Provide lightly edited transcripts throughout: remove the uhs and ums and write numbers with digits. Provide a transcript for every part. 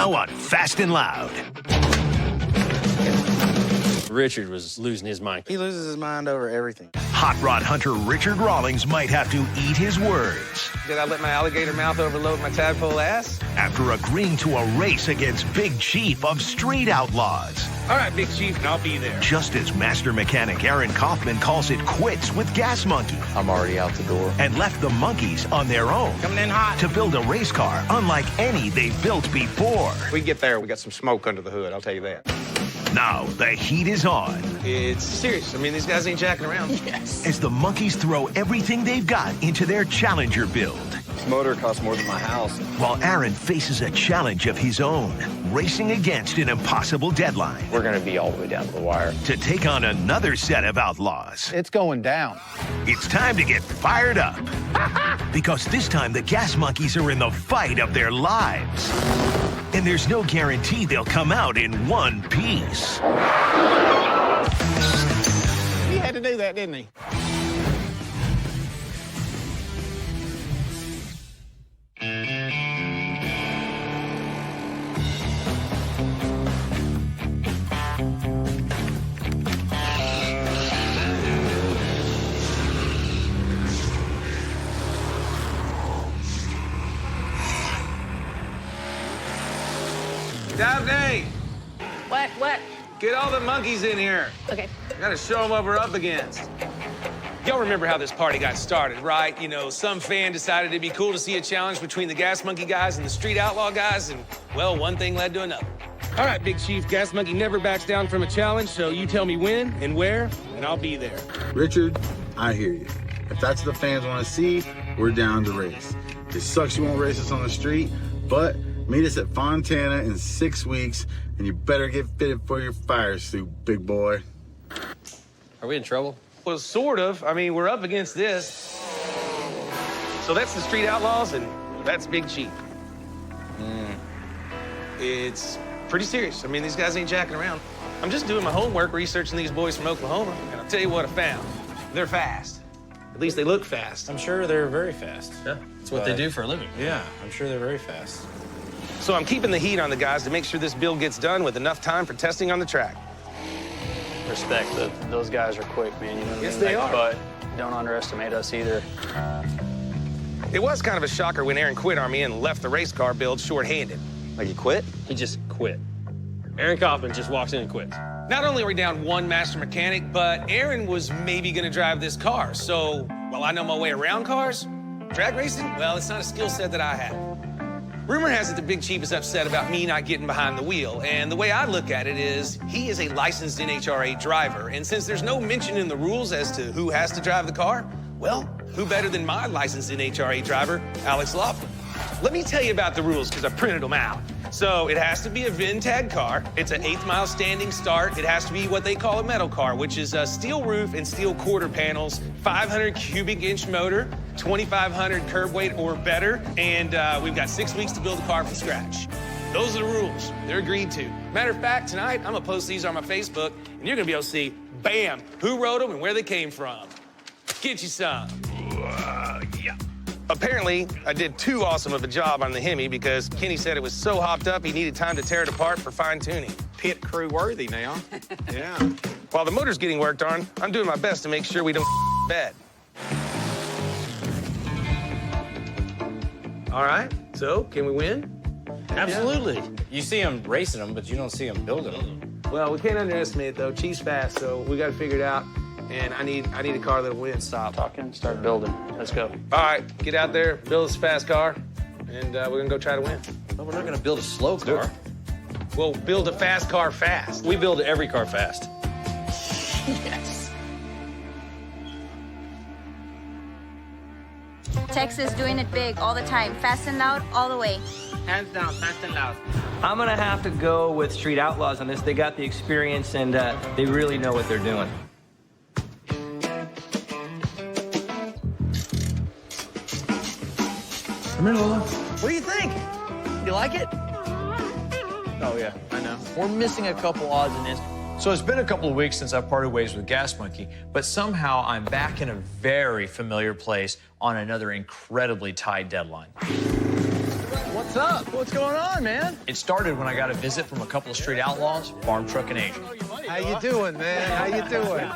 Now on Fast and Loud. Richard was losing his mind. He loses his mind over everything. Hot rod hunter Richard Rawlings might have to eat his words Did I let my alligator mouth overload my tadpole ass? after agreeing to a race against Big Chief of Street Outlaws. All right, Big Chief, and I'll be there. Just as master mechanic Aaron Kaufman calls it quits with Gas Monkey I'm already out the door. and left the monkeys on their own Coming in hot. to build a race car unlike any they've built before. We get there, we got some smoke under the hood, I'll tell you that. Now the heat is on It's serious. I mean, these guys ain't jacking around. as the monkeys throw everything they've got into their Challenger build. This motor costs more than my house. While Aaron faces a challenge of his own, racing against an impossible deadline We're gonna be all the way down to the wire. to take on another set of outlaws. It's going down. It's time to get fired up. Because this time the Gas Monkeys are in the fight of their lives. And there's no guarantee they'll come out in one piece. He had to do that, didn't he? Daphne, What? get all the monkeys in here. Okay. Gotta show them what we're up against. Y'all remember how this party got started, right? You know, some fan decided it'd be cool to see a challenge between the Gas Monkey guys and the Street Outlaw guys, and, well, one thing led to another. All right, Big Chief, Gas Monkey never backs down from a challenge, so you tell me when and where, and I'll be there. Richard, I hear you. If that's what the fans want to see, we're down to race. It sucks you won't race us on the street, but meet us at Fontana in 6 weeks, and you better get fitted for your fire suit, big boy. Are we in trouble? Well, sort of. I mean, we're up against this. So that's the Street Outlaws, and that's Big Chief. It's pretty serious. I mean, these guys ain't jacking around. I'm just doing my homework researching these boys from Oklahoma, and I'll tell you what I found. They're fast. At least they look fast. I'm sure they're very fast. Yeah, that's what they do for a living. Yeah, I'm sure they're very fast. So I'm keeping the heat on the guys to make sure this build gets done with enough time for testing on the track. Respect that those guys are quick, man. You know what Yes, I mean? they are. But don't underestimate us either. It was kind of a shocker when Aaron quit on me and left the race car build short-handed. Like you quit? He just quit. Aaron Kaufman just walks in and quits. Not only are we down one master mechanic, but Aaron was maybe gonna drive this car. So, while I know my way around cars, drag racing, well, it's not a skill set that I have. Rumor has it the Big Chief is upset about me not getting behind the wheel, and the way I look at it is he is a licensed NHRA driver, and since there's no mention in the rules as to who has to drive the car, well, who better than my licensed NHRA driver, Alex Laughlin? Let me tell you about the rules, because I printed them out. So it has to be a VIN tag car. It's an 8th mile standing start. It has to be what they call a metal car, which is a steel roof and steel quarter panels, 500 cubic inch motor, 2,500 curb weight or better, and we've got 6 weeks to build a car from scratch. Those are the rules. They're agreed to. Matter of fact, tonight, I'm gonna post these on my Facebook, and you're gonna be able to see, bam, who wrote them and where they came from. Get you some. Yeah. Apparently, I did too awesome of a job on the Hemi because Kenny said it was so hopped up he needed time to tear it apart for fine-tuning. Pit crew worthy now. Yeah. While the motor's getting worked on, I'm doing my best to make sure we don't bed. All right, so can we win? Absolutely. You see them racing them, but you don't see them building them. Well, we can't underestimate it, though. Chief's fast, so we got to figure it out. And I need a car that'll win. Stop talking, start building. Let's go. All right, get out there, build us a fast car, and we're gonna go try to win. But we're not gonna build a slow car. We'll build a fast car fast. We build every car fast. Yes. Texas doing it big all the time. Fast and loud all the way. Hands down, fast and loud. I'm gonna have to go with Street Outlaws on this. They got the experience and they really know what they're doing. What do you think? You like it? Oh, yeah, I know. We're missing a couple odds in this. So it's been a couple of weeks since I parted ways with Gas Monkey, but somehow I'm back in a very familiar place on another incredibly tight deadline. What What's up? What's going on, man? It started when I got a visit from a couple of street outlaws, farm truck and Asian. How you doing, man? How you doing?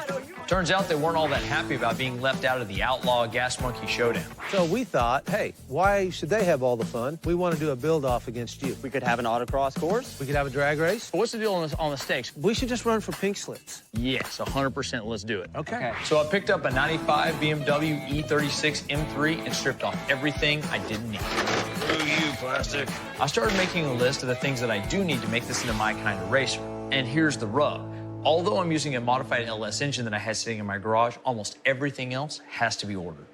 Turns out they weren't all that happy about being left out of the outlaw gas monkey showdown. So we thought, hey, why should they have all the fun? We want to do a build-off against you. We could have an autocross course. We could have a drag race. What's the deal on the stakes? We should just run for pink slips. Yes, 100%. Let's do it. Okay. So I picked up a 95 BMW E36 M3 and stripped off everything I didn't need. Screw you, plastic. I started making a list of the things that I do need to make this into my kind of racer. And here's the rub. Although I'm using a modified LS engine that I had sitting in my garage, almost everything else has to be ordered.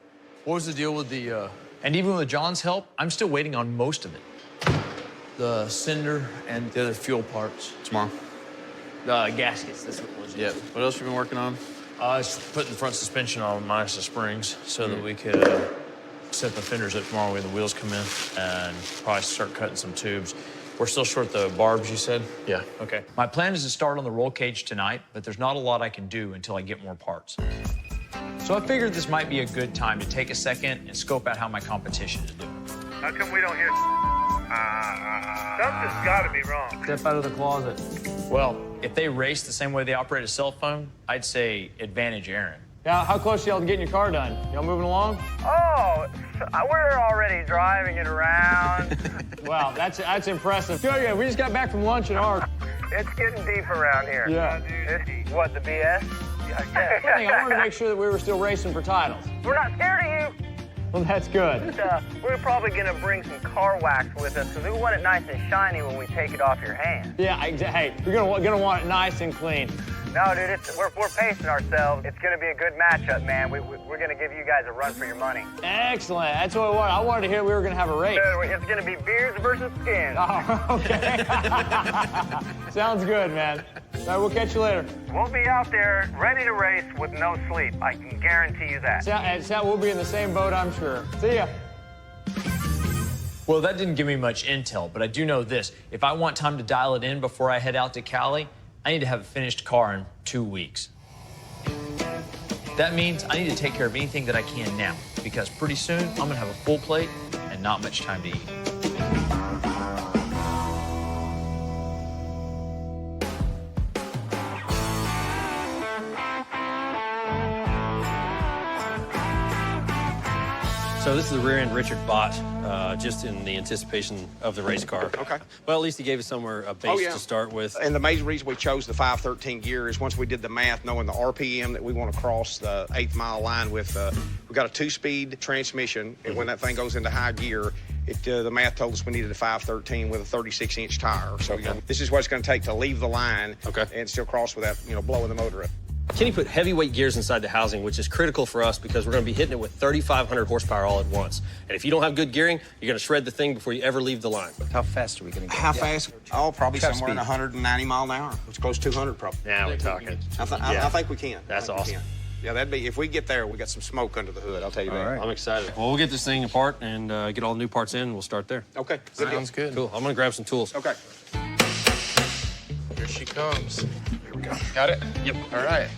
What was the deal with the, And even with John's help, I'm still waiting on most of it. the cinder and the other fuel parts? Tomorrow. Gaskets, that's what it was. Yeah. What else you been working on? Just putting the front suspension on minus the springs so that we could set the fenders up tomorrow when the wheels come in and probably start cutting some tubes. We're still short the barbs, you said? Yeah. Okay. My plan is to start on the roll cage tonight, but there's not a lot I can do until I get more parts. So I figured this might be a good time to take a second and scope out how my competition is doing. How come we don't hear? Something's gotta be wrong. Step out of the closet. Well, if they race the same way they operate a cell phone, I'd say advantage Aaron. Now, how close y'all to getting your car done? Y'all moving along? Oh, we're already driving it around. Wow, that's impressive. Yeah, we just got back from lunch at ours. It's getting deep around here. Yeah. What, the BS? I wanted to make sure that we were still racing for titles. We're not scared of you. Well, that's good. We're probably gonna bring some car wax with us because we want it nice and shiny when we take it off your hand. Yeah, hey, you're gonna want it nice and clean. No, dude, we're pacing ourselves. It's gonna be a good matchup, man. We're gonna give you guys a run for your money. Excellent. That's what I wanted. I wanted to hear we were gonna have a race. It's gonna be beards versus skins. Oh, okay. Sounds good, man. All right, we'll catch you later. We'll be out there ready to race with no sleep. I can guarantee you that. We'll be in the same boat, I'm sure. See ya. Well, that didn't give me much intel, but I do know this. If I want time to dial it in before I head out to Cali, I need to have a finished car in 2 weeks. That means I need to take care of anything that I can now, because pretty soon I'm gonna have a full plate and not much time to eat. So this is the rear end Richard bought just in the anticipation of the race car. Okay. Well, at least he gave us somewhere a base to start with. And the major reason we chose the 513 gear is once we did the math, knowing the RPM that we want to cross the 8th mile line with, we got a 2-speed transmission, and when that thing goes into high gear, the math told us we needed a 513 with a 36-inch tire. So this is what it's going to take to leave the line and still cross without, blowing the motor up. Kenny put heavyweight gears inside the housing, which is critical for us because we're going to be hitting it with 3,500 horsepower all at once. And if you don't have good gearing, you're going to shred the thing before you ever leave the line. How fast are we going to go? How fast? Oh, probably somewhere in 190 mile an hour. It's close to 200 probably. Now we're talking. I think we can. That's awesome. Yeah, that'd be, if we get there, we got some smoke under the hood, I'll tell you that. Right. I'm excited. Well, we'll get this thing apart and get all the new parts in, and we'll start there. Okay. Sounds good. Cool. I'm going to grab some tools. Okay. Here she comes. Here we go. Got it? Yep. All right.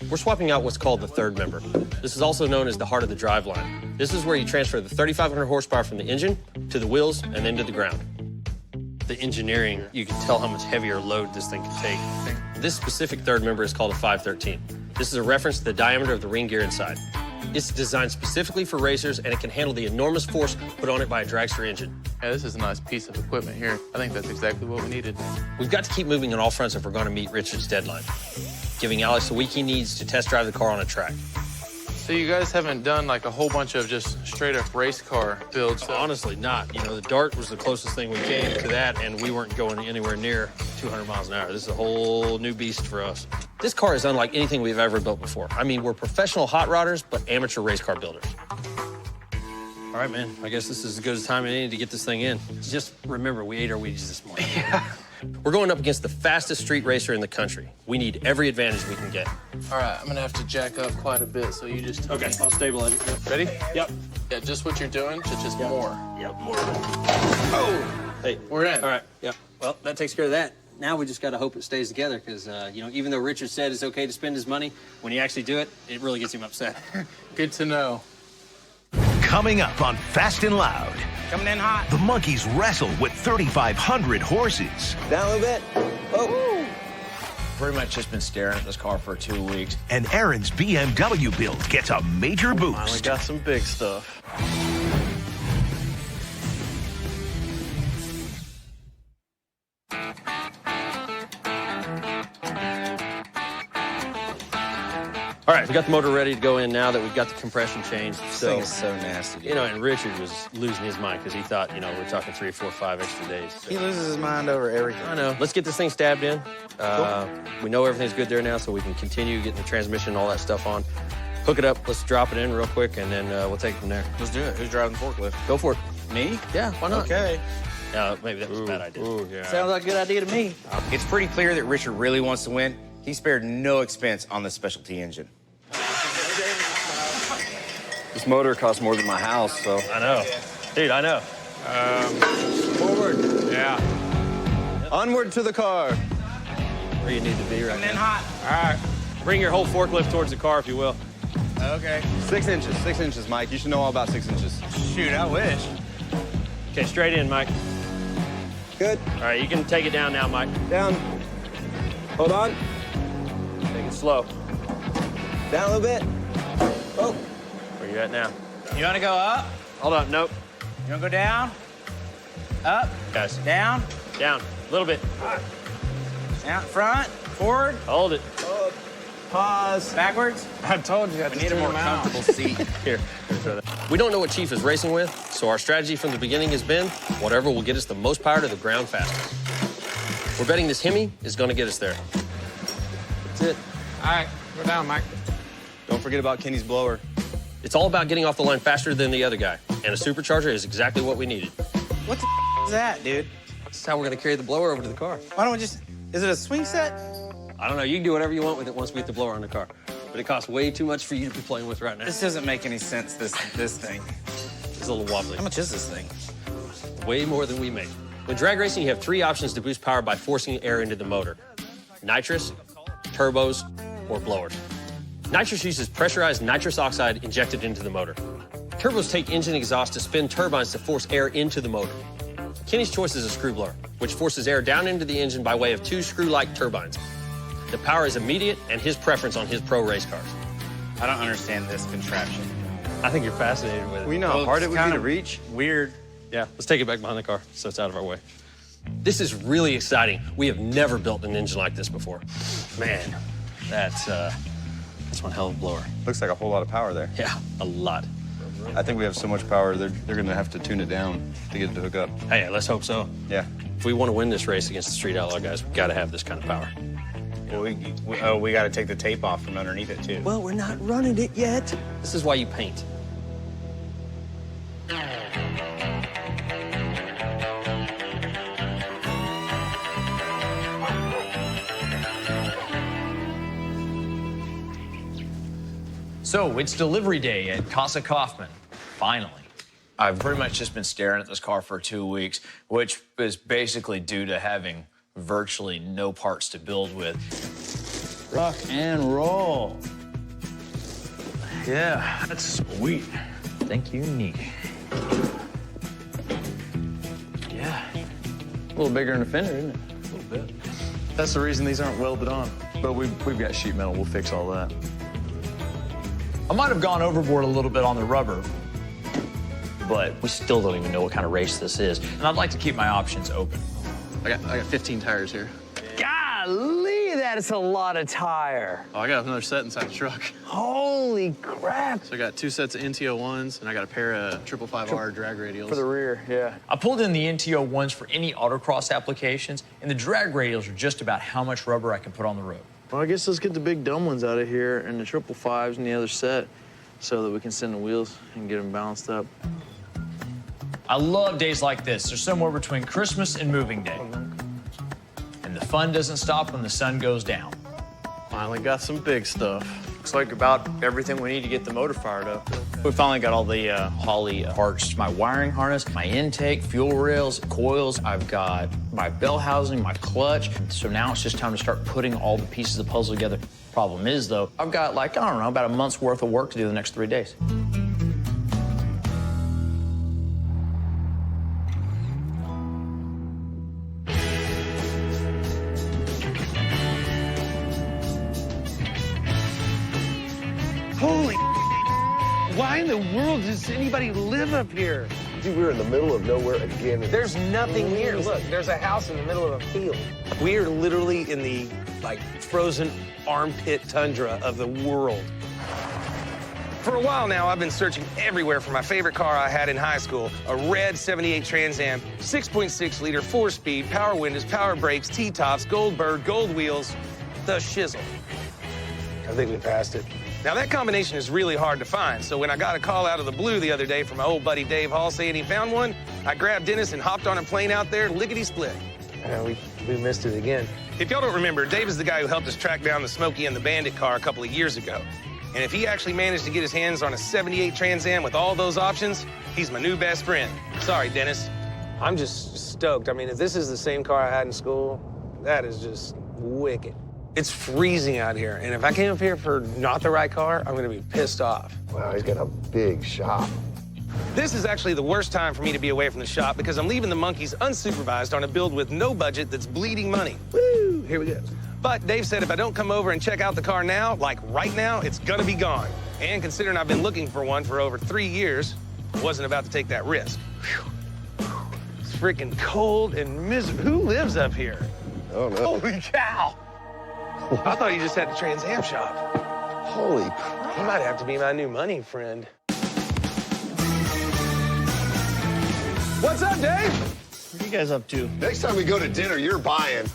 We're swapping out what's called the third member. This is also known as the heart of the driveline. This is where you transfer the 3,500 horsepower from the engine to the wheels and then to the ground. The engineering, you can tell how much heavier load this thing can take. This specific third member is called a 513. This is a reference to the diameter of the ring gear inside. It's designed specifically for racers, and it can handle the enormous force put on it by a dragster engine. Yeah, this is a nice piece of equipment here. I think that's exactly what we needed. We've got to keep moving on all fronts if we're going to meet Richard's deadline, giving Alex the week he needs to test drive the car on a track. So you guys haven't done like a whole bunch of just straight up race car builds? Honestly, not. The Dart was the closest thing we came to that, and we weren't going anywhere near 200 miles an hour. This is a whole new beast for us. This car is unlike anything we've ever built before. I mean, we're professional hot rodders, but amateur race car builders. All right, man. I guess this is as good a time as any to get this thing in. Just remember, we ate our Wheaties this morning. Yeah. We're going up against the fastest street racer in the country. We need every advantage we can get. All right, I'm gonna have to jack up quite a bit, so you just tell me. I'll stabilize it. Yep. Ready? Yep. Yeah, just what you're doing, just more. Yep, more. Oh! Hey, we're in. All right, yep. Well, that takes care of that. Now we just got to hope it stays together because, even though Richard said it's okay to spend his money, when you actually do it, it really gets him upset. Good to know. Coming up on Fast and Loud, Coming in hot. The monkeys wrestle with 3,500 horses. Down a little bit. Oh. Pretty much just been staring at this car for 2 weeks. And Aaron's BMW build gets a major boost. Finally got some big stuff. All right, we got the motor ready to go in now that we've got the compression changed. This thing is so nasty. You know, and Richard was losing his mind because he thought, we're talking 3, 4, 5 extra days. So. He loses his mind over everything. I know. Let's get this thing stabbed in. We know everything's good there now, so we can continue getting the transmission and all that stuff on. Hook it up. Let's drop it in real quick, and then we'll take it from there. Let's do it. Who's driving the forklift? Go for it. Me? Yeah, why not? Okay. Maybe that was a bad idea. Ooh, yeah. Sounds like a good idea to me. It's pretty clear that Richard really wants to win. He spared no expense on the specialty engine. This motor costs more than my house, so. I know. Dude, I know. Forward. Yeah. Onward to the car. Where you need to be right Coming in now. hot. All right. Bring your whole forklift towards the car, if you will. Okay. 6 inches. 6 inches, Mike. You should know all about 6 inches. Shoot, I wish. Okay, straight in, Mike. Good. All right, you can take it down now, Mike. Down. Hold on. Take it slow. Down a little bit. Oh. Where you at now? You want to go up? Hold on, nope. You want to go down? Up? Guys. Down? Down, a little bit. Down, front, forward. Hold it. Pause. Backwards. I told you. We need a more comfortable seat. Here. We don't know what Chief is racing with, so our strategy from the beginning has been whatever will get us the most power to the ground fastest. We're betting this Hemi is going to get us there. That's it. All right, go down, Mike. Don't forget about Kenny's blower. It's all about getting off the line faster than the other guy, and a supercharger is exactly what we needed. What the is that, dude? This is how we're going to carry the blower over to the car. Why don't we just... Is it a swing set? I don't know. You can do whatever you want with it once we get the blower on the car. But it costs way too much for you to be playing with right now. This doesn't make any sense, this thing. It's a little wobbly. How much is this thing? Way more than we make. When drag racing, you have 3 options to boost power by forcing air into the motor. Nitrous, turbos, or blowers. Nitrous uses pressurized nitrous oxide injected into the motor. Turbos take engine exhaust to spin turbines to force air into the motor. Kenny's choice is a screw blower, which forces air down into the engine by way of 2 screw-like turbines. The power is immediate and his preference on his pro race cars. I don't understand this contraption. I think you're fascinated with it. We know how hard it would be to reach. Weird. Yeah, let's take it back behind the car so it's out of our way. This is really exciting. We have never built an engine like this before. Man, that's one hell of a blower. Looks like a whole lot of power there. Yeah, a lot. I think we have so much power, they're going to have to tune it down to get it to hook up. Hey, let's hope so. Yeah. If we want to win this race against the Street Outlaw guys, we've got to have this kind of power. Well, we got to take the tape off from underneath it, too. Well, we're not running it yet. This is why you paint. So it's delivery day at Casa Kaufman, finally. I've pretty much just been staring at this car for 2 weeks, which is basically due to having virtually no parts to build with. Rock and roll. Yeah, that's sweet. Thank you, Nick. Yeah. A little bigger than a fender, isn't it? A little bit. That's the reason these aren't welded on. But we've got sheet metal. We'll fix all that. I might have gone overboard a little bit on the rubber, but we still don't even know what kind of race this is. And I'd like to keep my options open. I got 15 tires here. Golly, that is a lot of tire. Oh, I got another set inside the truck. Holy crap. So I got 2 sets of NTO1s, and I got a pair of 555R drag radials. For the rear, yeah. I pulled in the NTO1s for any autocross applications, and the drag radials are just about how much rubber I can put on the road. Well, I guess let's get the big dumb ones out of here and the 555s in the other set so that we can send the wheels and get them balanced up. I love days like this. They're somewhere between Christmas and moving day. And the fun doesn't stop when the sun goes down. Finally got some big stuff. Looks like about everything we need to get the motor fired up. We finally got all the Holley parts, my wiring harness, my intake, fuel rails, coils. I've got my bell housing, my clutch. So now it's just time to start putting all the pieces of the puzzle together. Problem is, though, I've got like, I don't know, about a month's worth of work to do the next 3 days. Why in the world does anybody live up here? Dude, we're in the middle of nowhere again. There's nothing here. Look, there's a house in the middle of a field. We are literally in the, like, frozen armpit tundra of the world. For a while now, I've been searching everywhere for my favorite car I had in high school, a red 78 Trans Am, 6.6-liter, 4-speed, power windows, power brakes, T-tops, gold bird, gold wheels, the shizzle. I think we passed it. Now, that combination is really hard to find, so when I got a call out of the blue the other day from my old buddy Dave Hall saying he found one, I grabbed Dennis and hopped on a plane out there, lickety-split. We missed it again. If y'all don't remember, Dave is the guy who helped us track down the Smokey and the Bandit car a couple of years ago. And if he actually managed to get his hands on a 78 Trans Am with all those options, he's my new best friend. Sorry, Dennis. I'm just stoked. I mean, if this is the same car I had in school, that is just wicked. It's freezing out here, and if I came up here for not the right car, I'm gonna be pissed off. Wow, he's got a big shop. This is actually the worst time for me to be away from the shop because I'm leaving the monkeys unsupervised on a build with no budget that's bleeding money. Woo! Here we go. But Dave said if I don't come over and check out the car now, like right now, it's gonna be gone. And considering I've been looking for one for over 3 years, I wasn't about to take that risk. Whew. It's freaking cold and miserable. Who lives up here? Oh, no. Holy cow! I thought you just had the Trans Am shop. Holy crap. You might have to be my new money friend. What's up, Dave? What are you guys up to? Next time we go to dinner, you're buying.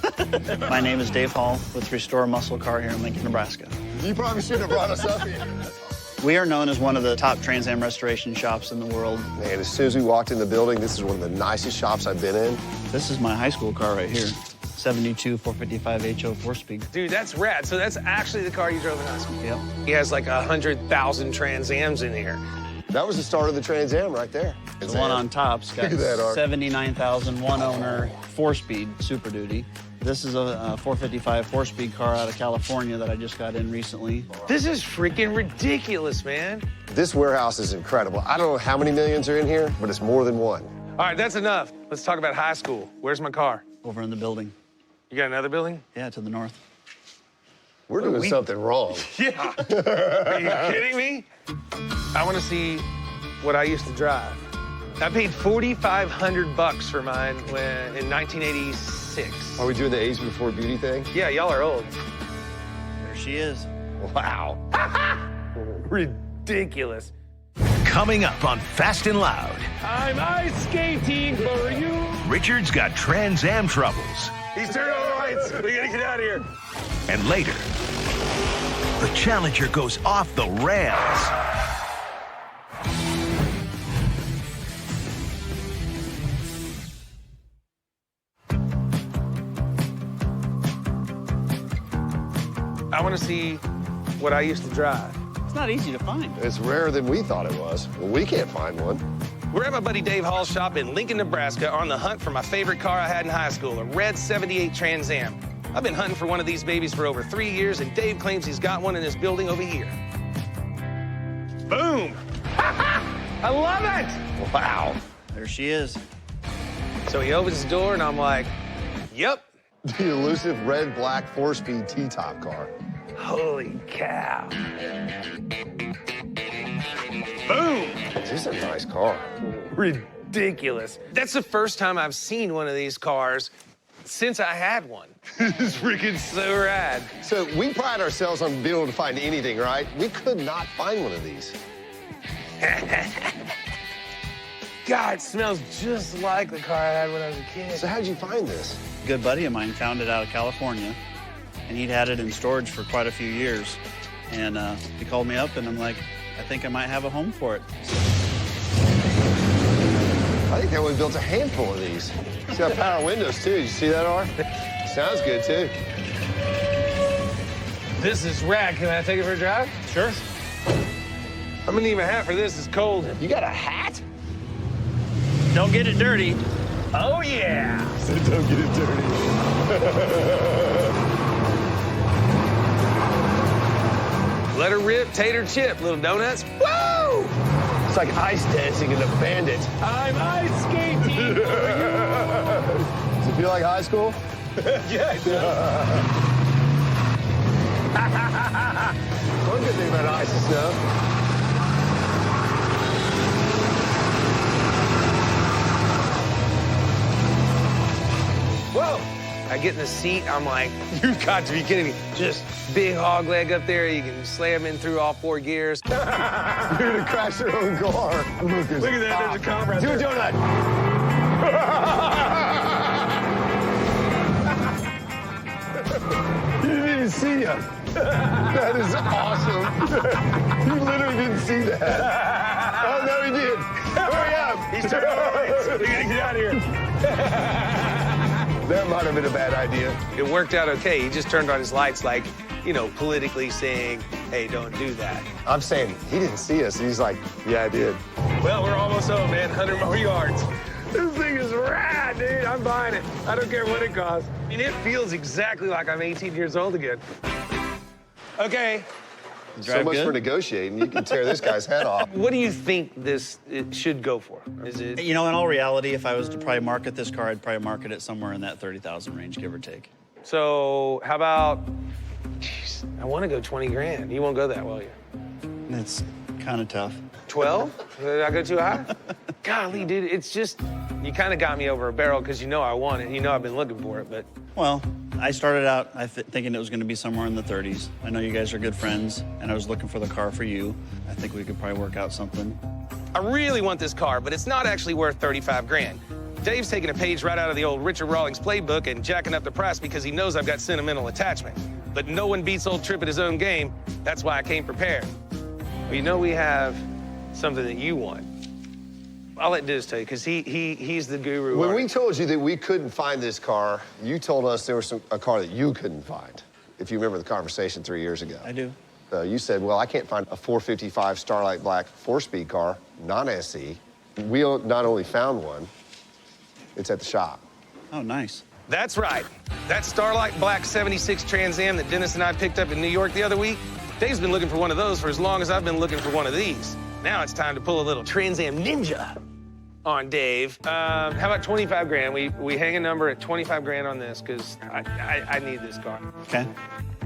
My name is Dave Hall with Restore Muscle Car here in Lincoln, Nebraska. You probably shouldn't have brought us up here. We are known as one of the top Trans Am restoration shops in the world. Man, as soon as we walked in the building, this is one of the nicest shops I've been in. This is my high school car right here. 72 455 HO 4-speed. Dude, that's rad. So that's actually the car you drove in high school? Yep. He has like 100,000 Trans Ams in here. That was the start of the Trans Am right there. The one on top's got 79,000, one owner, 4-speed Super Duty. This is a 455 4-speed car out of California that I just got in recently. This is freaking ridiculous, man. This warehouse is incredible. I don't know how many millions are in here, but it's more than one. All right, that's enough. Let's talk about high school. Where's my car? Over in the building. You got another building? Yeah, to the north. We're doing something wrong. Yeah. Are you kidding me? I want to see what I used to drive. I paid $4,500 for mine in 1986. Are we doing the age before beauty thing? Yeah, y'all are old. There she is. Wow. Ridiculous. Coming up on Fast and Loud. I'm ice skating for you. Richard's got Trans Am troubles. He's turned on the lights. We gotta get out of here. And later, the Challenger goes off the rails. I want to see what I used to drive. It's not easy to find. It's rarer than we thought it was. Well, we can't find one. We're at my buddy Dave Hall's shop in Lincoln, Nebraska, on the hunt for my favorite car I had in high school, a red 78 Trans Am. I've been hunting for one of these babies for over 3 years, and Dave claims he's got one in his building over here. Boom! I love it! Wow. There she is. So he opens the door, and I'm like, yep. The elusive red, black, 4-speed T-top car. Holy cow. Boom! This is a nice car. Ridiculous. That's the first time I've seen one of these cars since I had one. It's freaking so rad. So we pride ourselves on being able to find anything, right? We could not find one of these. God, it smells just like the car I had when I was a kid. So how'd you find this? A good buddy of mine found it out of California, and he'd had it in storage for quite a few years. And he called me up, and I'm like, I think I might have a home for it. I think they only built a handful of these. It's got power windows, too. Did you see that, R? Sounds good, too. This is rad. Can I take it for a drive? Sure. I'm gonna need my hat for this. It's cold. You got a hat? Don't get it dirty. Oh, yeah. So don't get it dirty. Let her rip, tater chip, little donuts. Woo! It's like ice dancing in the Bandit. I'm ice skating for you. Does it feel like high school? Yeah, it does. One good thing about ice and snow. go! I get in the seat, I'm like, you've got to be kidding me. Just big hog leg up there, you can slam in through all 4 gears. You're gonna crash your own car. Lucas. Look at that, there's a cop right there. Do a donut. He didn't even see you. That is awesome. He literally didn't see that. Oh, no, he did. Hurry up. He's turning on lights. We gotta get out of here. That might have been a bad idea. It worked out okay. He just turned on his lights like, you know, politically saying, hey, don't do that. I'm saying he didn't see us. He's like, yeah, I did. Well, we're almost home, man. 100 more yards. This thing is rad, dude. I'm buying it. I don't care what it costs. I mean, it feels exactly like I'm 18 years old again. Okay. So much for negotiating. You can tear this guy's head off. What do you think it should go for? Is it? You know, in all reality, if I was to probably market this car, I'd probably market it somewhere in that 30,000 range, give or take. So how about, geez, I want to go 20 grand. You won't go that, will you? It's kind of tough. 12? Did I go too high? Golly, dude, it's just, you kind of got me over a barrel because you know I want it. You know I've been looking for it, but. Well, I started out thinking it was going to be somewhere in the 30s. I know you guys are good friends, and I was looking for the car for you. I think we could probably work out something. I really want this car, but it's not actually worth 35 grand. Dave's taking a page right out of the old Richard Rawlings playbook and jacking up the price because he knows I've got sentimental attachment. But no one beats old Tripp at his own game. That's why I came prepared. Well, you know we have something that you want. I'll let Diz tell you, because he's the guru. When we told you that we couldn't find this car, you told us there was a car that you couldn't find, if you remember the conversation 3 years ago. I do. You said, well, I can't find a 455 Starlight Black 4-speed car, non-SE. We not only found one, it's at the shop. Oh, nice. That's right. That Starlight Black 76 Trans Am that Dennis and I picked up in New York the other week, Dave's been looking for one of those for as long as I've been looking for one of these. Now it's time to pull a little Trans Am ninja on Dave. How about 25 grand? We hang a number at 25 grand on this because I need this car. Okay.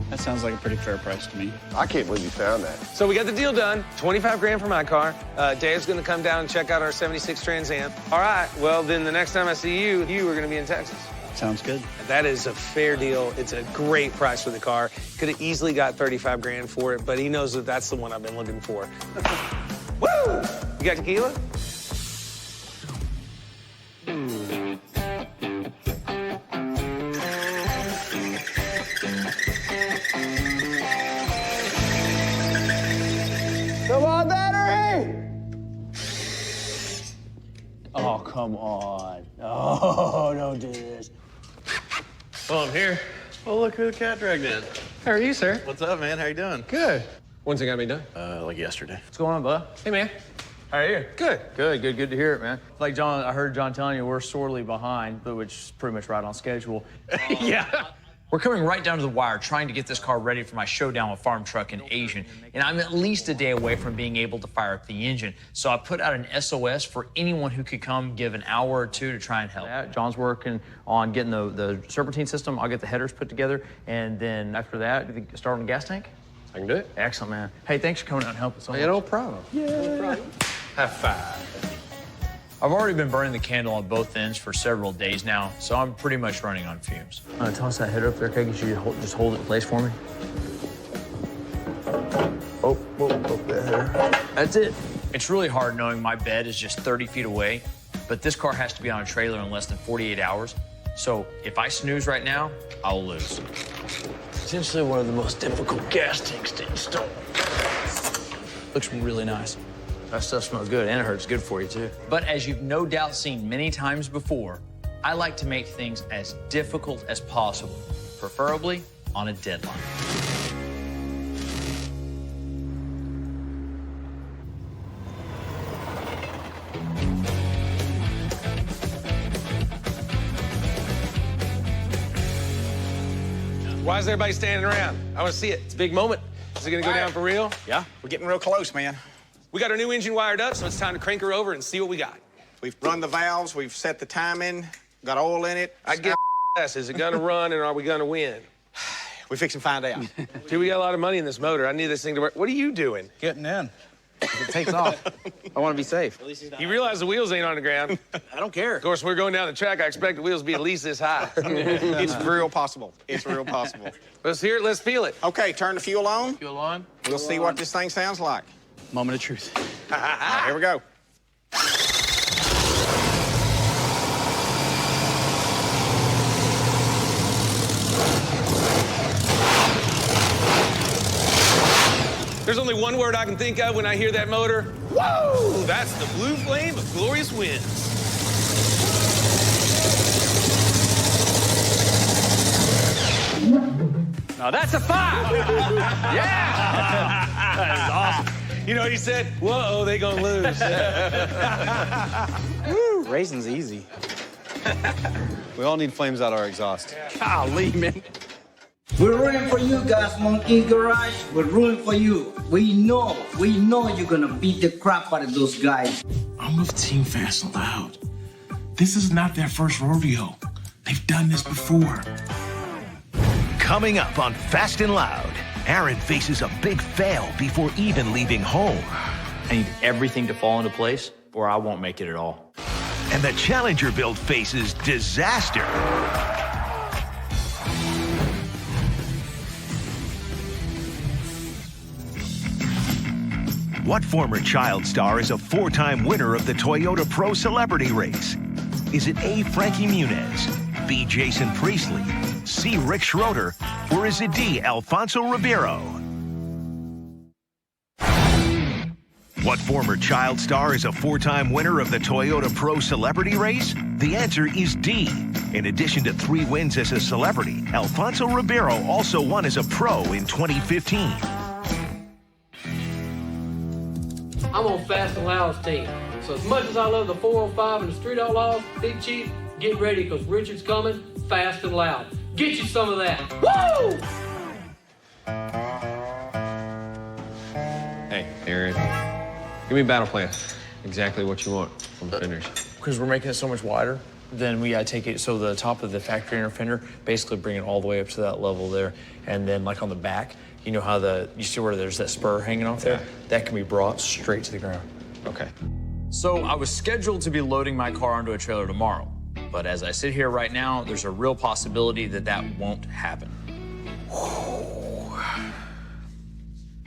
That sounds like a pretty fair price to me. I can't believe you found that. So we got the deal done. 25 grand for my car. Dave's gonna come down and check out our 76 Trans Am. All right, well then the next time I see you, you are gonna be in Texas. Sounds good. That is a fair deal. It's a great price for the car. Could have easily got 35 grand for it, but he knows that that's the one I've been looking for. Woo! You got tequila? Come on, battery! Oh, come on. Oh, don't do this. Well, I'm here. Oh, look who the cat dragged in. How are you, sir? What's up, man? How you doing? Good. When's it gonna be done? Like yesterday. What's going on, bud? Hey, man. How are you? Good. Good to hear it, man. Like John, I heard John telling you we're sorely behind, but which is pretty much right on schedule. Yeah. We're coming right down to the wire trying to get this car ready for my showdown with Farm Truck and Asian, and I'm at least a day away from being able to fire up the engine. So I put out an SOS for anyone who could come give an hour or two to try and help. John's working on getting the serpentine system. I'll get the headers put together, and then after that, start on the gas tank. I can do it. Excellent, man. Hey, thanks for coming out and helping us. Yeah, no problem. Yeah. No problem. High five. I've already been burning the candle on both ends for several days now, so I'm pretty much running on fumes. Toss that header up there, okay? Could you just hold it in place for me? Oh, that header. That's it. It's really hard knowing my bed is just 30 feet away, but this car has to be on a trailer in less than 48 hours. So if I snooze right now, I'll lose. Essentially one of the most difficult gas tanks to install. Looks really nice. That stuff smells good, and it hurts good for you, too. But as you've no doubt seen many times before, I like to make things as difficult as possible, preferably on a deadline. Why is everybody standing around? I want to see it. It's a big moment. Is it going to go down for real? Yeah, we're getting real close, man. We got our new engine wired up, so it's time to crank her over and see what we got. We've run the valves, we've set the timing, got oil in it. I get is it gonna run and are we gonna win? We fix and find out. Dude, we got a lot of money in this motor. I need this thing to work. What are you doing? Getting in. If it takes off, I want to be safe. You realize the wheels ain't on the ground. I don't care. Of course, we're going down the track. I expect the wheels to be at least this high. It's real possible. It's real possible. Let's hear it. Let's feel it. Okay, turn the fuel on. Fuel on. We'll see what this thing sounds like. Moment of truth. All right, here we go. There's only one word I can think of when I hear that motor. Whoa! That's the blue flame of glorious winds. Now that's a 5. Yeah! That is awesome. You know what he said? Whoa, they gonna lose. Woo, racing's easy. We all need flames out our exhaust. Golly, man. We're rooting for you, Gas Monkey Garage. We're rooting for you. We know you're gonna beat the crap out of those guys. I'm with Team Fast and Loud. This is not their first rodeo. They've done this before. Coming up on Fast and Loud, Aaron faces a big fail before even leaving home. I need everything to fall into place, or I won't make it at all. And the Challenger build faces disaster. What former child star is a 4-time winner of the Toyota Pro Celebrity Race? Is it A. Frankie Muniz, B. Jason Priestley, C. Rick Schroeder, or is it D. Alfonso Ribeiro? What former child star is a 4-time winner of the Toyota Pro Celebrity Race? The answer is D. In addition to 3 wins as a celebrity, Alfonso Ribeiro also won as a pro in 2015. I'm on Fast and Loud's team. So as much as I love the 405 and the Street Outlaws, Big Chief, get ready because Richard's coming fast and loud. Get you some of that. Woo! Hey, Aaron, give me a battle plan. Exactly what you want from the fenders. Because we're making it so much wider, then we gotta take it, so the top of the factory inner fender, basically bring it all the way up to that level there. And then like on the back, you know how you see where there's that spur hanging off there? That can be brought straight to the ground. Okay. So I was scheduled to be loading my car onto a trailer tomorrow. But as I sit here right now, there's a real possibility that that won't happen.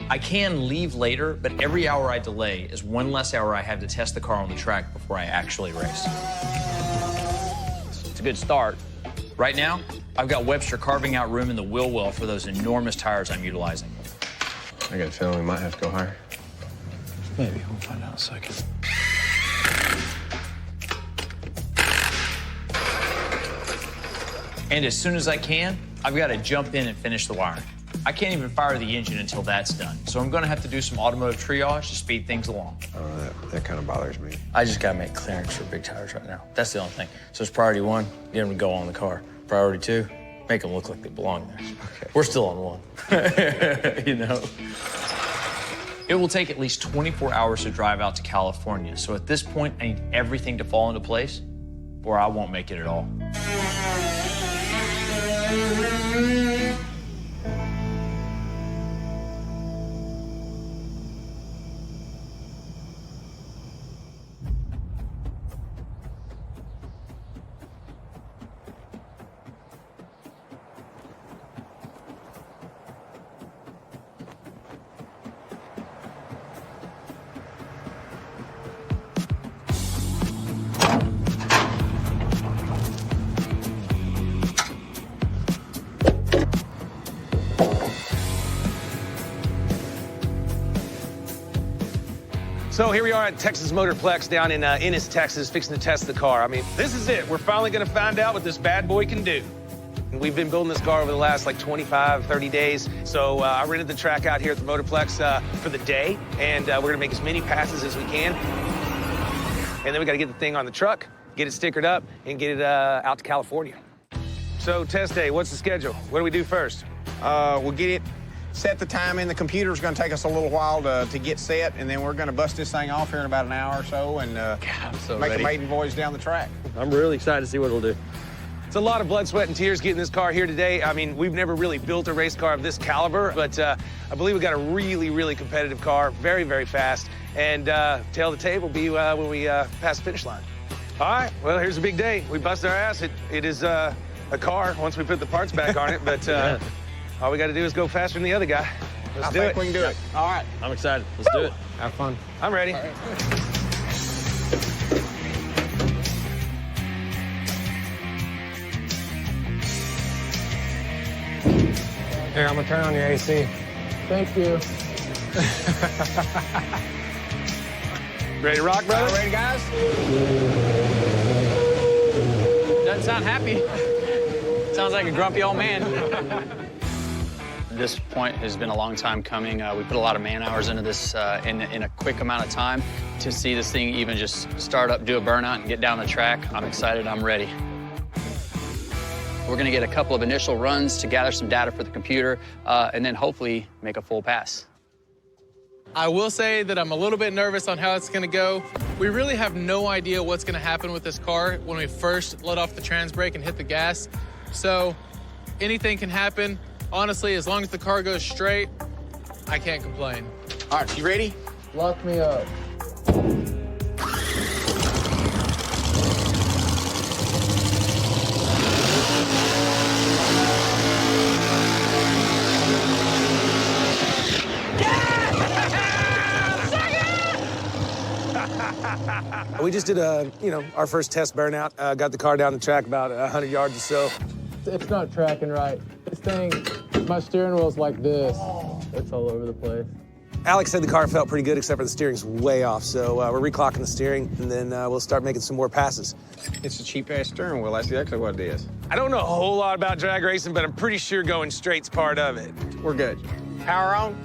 I can leave later, but every hour I delay is one less hour I have to test the car on the track before I actually race. It's a good start. Right now, I've got Webster carving out room in the wheel well for those enormous tires I'm utilizing. I got a feeling we might have to go higher. Maybe, we'll find out in a second. And as soon as I can, I've got to jump in and finish the wiring. I can't even fire the engine until that's done. So I'm gonna have to do some automotive triage to speed things along. That kind of bothers me. I just gotta make clearance for big tires right now. That's the only thing. So it's priority 1, get them to go on the car. Priority 2, make them look like they belong there. Okay. We're still on 1, you know? It will take at least 24 hours to drive out to California. So at this point, I need everything to fall into place or I won't make it at all. So here we are at Texas Motorplex down in Ennis, Texas, fixing to test the car. I mean, this is it. We're finally gonna find out what this bad boy can do. And we've been building this car over the last like 25, 30 days. So I rented the track out here at the Motorplex for the day, and we're gonna make as many passes as we can. And then we gotta get the thing on the truck, get it stickered up, and get it out to California. So test day, what's the schedule? What do we do first? We'll get it, set the time in. The computer's gonna take us a little while to get set, and then we're gonna bust this thing off here in about an hour or so and I'm so make ready. a maiden voyage down the track. I'm really excited to see what it'll do. It's a lot of blood, sweat, and tears getting this car here today. I mean, we've never really built a race car of this caliber, but I believe we got a really, really competitive car, very, very fast. And tail of the tape will be when we pass the finish line. All right, well, here's a big day. We bust our ass. It is a car once we put the parts back on it, but all we got to do is go faster than the other guy. Let's do it. I think we can do it. All right. I'm excited. Let's do it. Have fun. I'm ready. All right. Here, I'm gonna turn on your AC. Thank you. Ready to rock, brother? Ready, guys? Doesn't sound happy. Sounds like a grumpy old man. This point has been a long time coming. We put a lot of man hours into this in a quick amount of time. To see this thing even just start up, do a burnout, and get down the track, I'm excited, I'm ready. We're gonna get a couple of initial runs to gather some data for the computer, and then hopefully make a full pass. I will say that I'm a little bit nervous on how it's gonna go. We really have no idea what's gonna happen with this car when we first let off the trans brake and hit the gas. So anything can happen. Honestly, as long as the car goes straight, I can't complain. All right, you ready? Lock me up. We just did our first test burnout. Got the car down the track about 100 yards or so. It's not tracking right. This thing, my steering wheel's like this. It's all over the place. Alex said the car felt pretty good, except for the steering's way off. So we're reclocking the steering, and then we'll start making some more passes. It's a cheap-ass steering wheel. That's exactly what it is. I don't know a whole lot about drag racing, but I'm pretty sure going straight's part of it. We're good. Power on.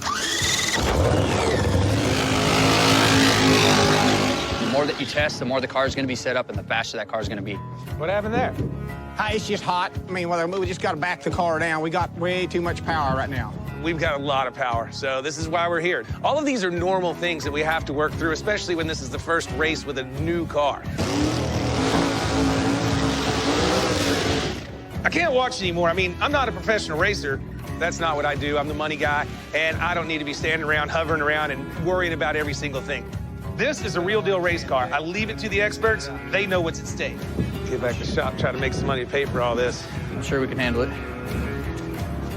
The more that you test, the more the car's gonna be set up and the faster that car's gonna be. What happened there? Hey, it's just hot. I mean, we just got to back the car down. We got way too much power right now. We've got a lot of power, so this is why we're here. All of these are normal things that we have to work through, especially when this is the first race with a new car. I can't watch anymore. I mean, I'm not a professional racer. That's not what I do. I'm the money guy, and I don't need to be standing around, hovering around, and worrying about every single thing. This is a real deal race car. I leave it to the experts. They know what's at stake. Get back to the shop, try to make some money to pay for all this. I'm sure we can handle it.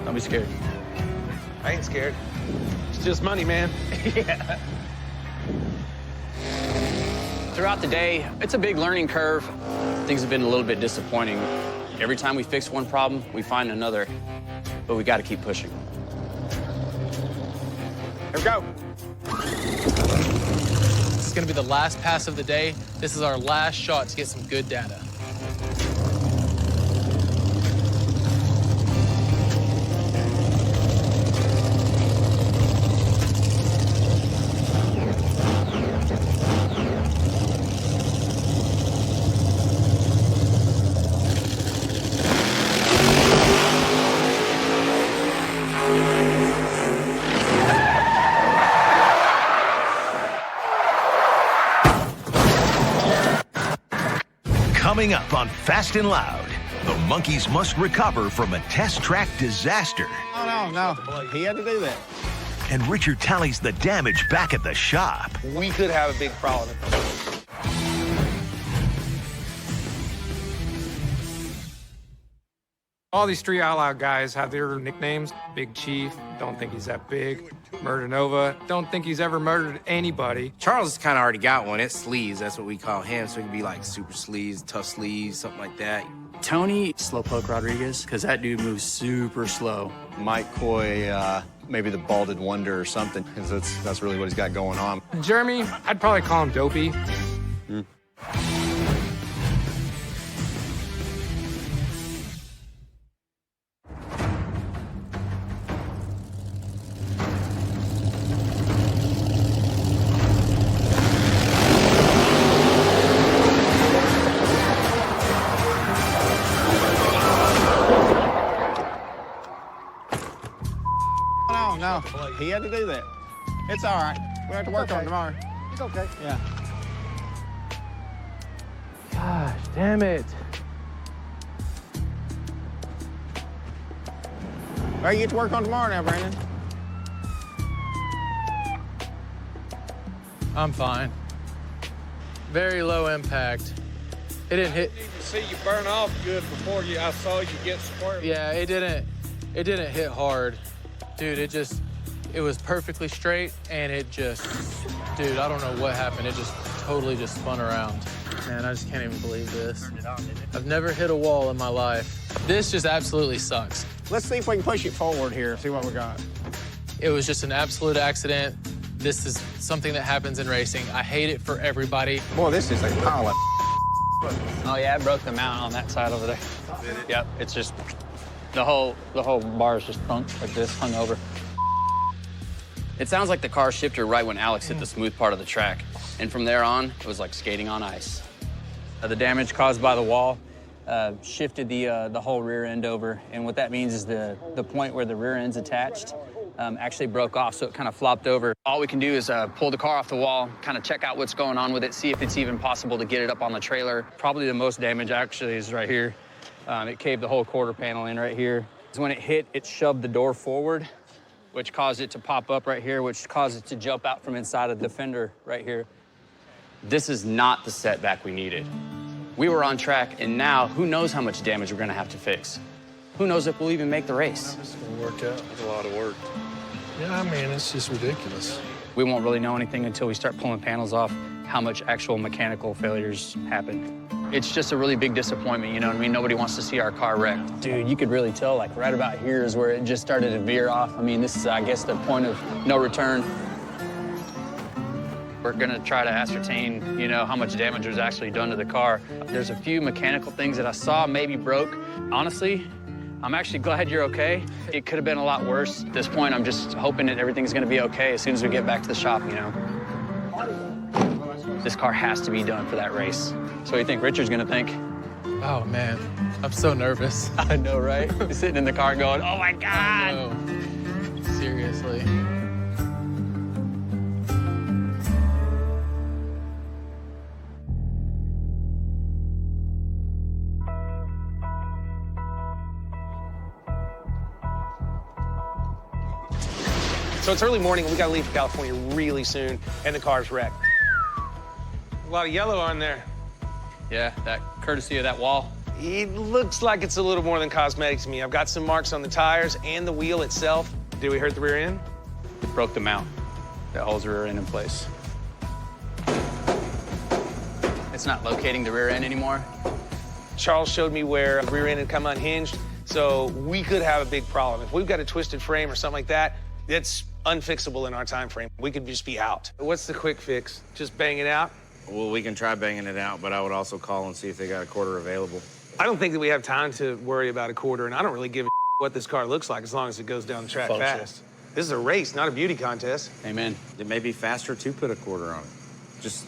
Don't be scared. I ain't scared. It's just money, man. Yeah. Throughout the day, it's a big learning curve. Things have been a little bit disappointing. Every time we fix one problem, we find another, but we got to keep pushing. Here we go. This is gonna be the last pass of the day. This is our last shot to get some good data. Coming up on Fast and Loud, the monkeys must recover from a test track disaster. Oh, no. He had to do that. And Richard tallies the damage back at the shop. We could have a big problem. All these Street Outlaw guys have their nicknames. Big Chief, don't think he's that big. Murder Nova, don't think he's ever murdered anybody. Charles kind of already got one. It's Sleeves. That's what we call him. So he can be like Super Sleeves, Tough Sleeves, something like that. Tony Slowpoke Rodriguez, because that dude moves super slow. Mike Coy, maybe the Balded Wonder or something, because that's really what he's got going on. Jeremy, I'd probably call him Dopey. No, he had to do that. It's all right. We'll have to work on it tomorrow. It's okay. Yeah. Gosh, damn it. Well, you get to work on tomorrow now, Brandon. I'm fine. Very low impact. It didn't hit. See you burn off good before I saw you get squirrely. Yeah, it didn't hit hard. Dude, it was perfectly straight, and it just, dude, I don't know what happened. It just totally just spun around. Man, I just can't even believe this. I've never hit a wall in my life. This just absolutely sucks. Let's see if we can push it forward here, see what we got. It was just an absolute accident. This is something that happens in racing. I hate it for everybody. Boy, this is a pile of Oh yeah, I broke the mount on that side over there. Yep, it's just the whole bar is just hung like this, hung over. It sounds like the car shifted right when Alex hit the smooth part of the track, and from there on, it was like skating on ice. The damage caused by the wall shifted the whole rear end over, and what that means is the point where the rear end's attached actually broke off, so it kind of flopped over. All we can do is pull the car off the wall, kind of check out what's going on with it, see if it's even possible to get it up on the trailer. Probably the most damage actually is right here. It caved the whole quarter panel in right here. So when it hit, it shoved the door forward, which caused it to pop up right here, which caused it to jump out from inside of the fender right here. This is not the setback we needed. We were on track, and now who knows how much damage we're gonna have to fix. Who knows if we'll even make the race. It's gonna work out. It's a lot of work. Yeah, I mean, it's just ridiculous. We won't really know anything until we start pulling panels off how much actual mechanical failures happened. It's just a really big disappointment, you know what I mean? Nobody wants to see our car wrecked. Dude, you could really tell, like, right about here is where it just started to veer off. I mean, this is, I guess, the point of no return. We're gonna try to ascertain, you know, how much damage was actually done to the car. There's a few mechanical things that I saw maybe broke. Honestly, I'm actually glad you're okay. It could have been a lot worse. At this point, I'm just hoping that everything's gonna be okay as soon as we get back to the shop, you know? This car has to be done for that race. So what do you think Richard's gonna think? Oh, man, I'm so nervous. I know, right? He's sitting in the car going, oh my God! I know. Seriously. So it's early morning, and we gotta leave for California really soon, and the car's wrecked. A lot of yellow on there. Yeah, that courtesy of that wall. It looks like it's a little more than cosmetic to me. I've got some marks on the tires and the wheel itself. Did we hurt the rear end? It broke the mount that holds the rear end in place. It's not locating the rear end anymore. Charles showed me where the rear end had come unhinged, so we could have a big problem. If we've got a twisted frame or something like that, it's unfixable in our time frame. We could just be out. What's the quick fix? Just bang it out? Well, we can try banging it out, but I would also call and see if they got a quarter available. I don't think that we have time to worry about a quarter, and I don't really give a what this car looks like as long as it goes down the track fast. This is a race, not a beauty contest. Amen. It may be faster to put a quarter on it.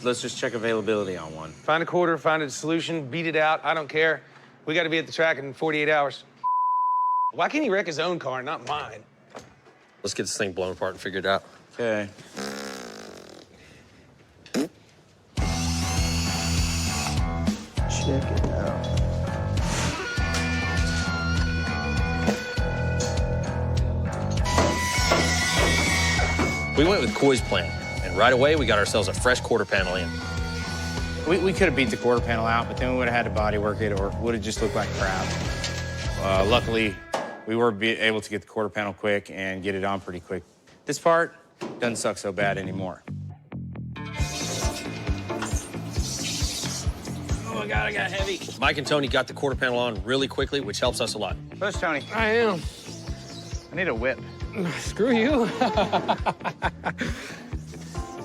Let's just check availability on one. Find a quarter, find a solution, beat it out. I don't care. We got to be at the track in 48 hours. Why can't he wreck his own car, not mine? Let's get this thing blown apart and figured out. Okay. Check it out. We went with Coy's plan, and right away we got ourselves a fresh quarter panel in. We could have beat the quarter panel out, but then we would have had to body work it or would have just looked like crap. Luckily, we were able to get the quarter panel quick and get it on pretty quick. This part doesn't suck so bad anymore. Oh my God, I got heavy. Mike and Tony got the quarter panel on really quickly, which helps us a lot. Push, Tony. I am. I need a whip. Screw you.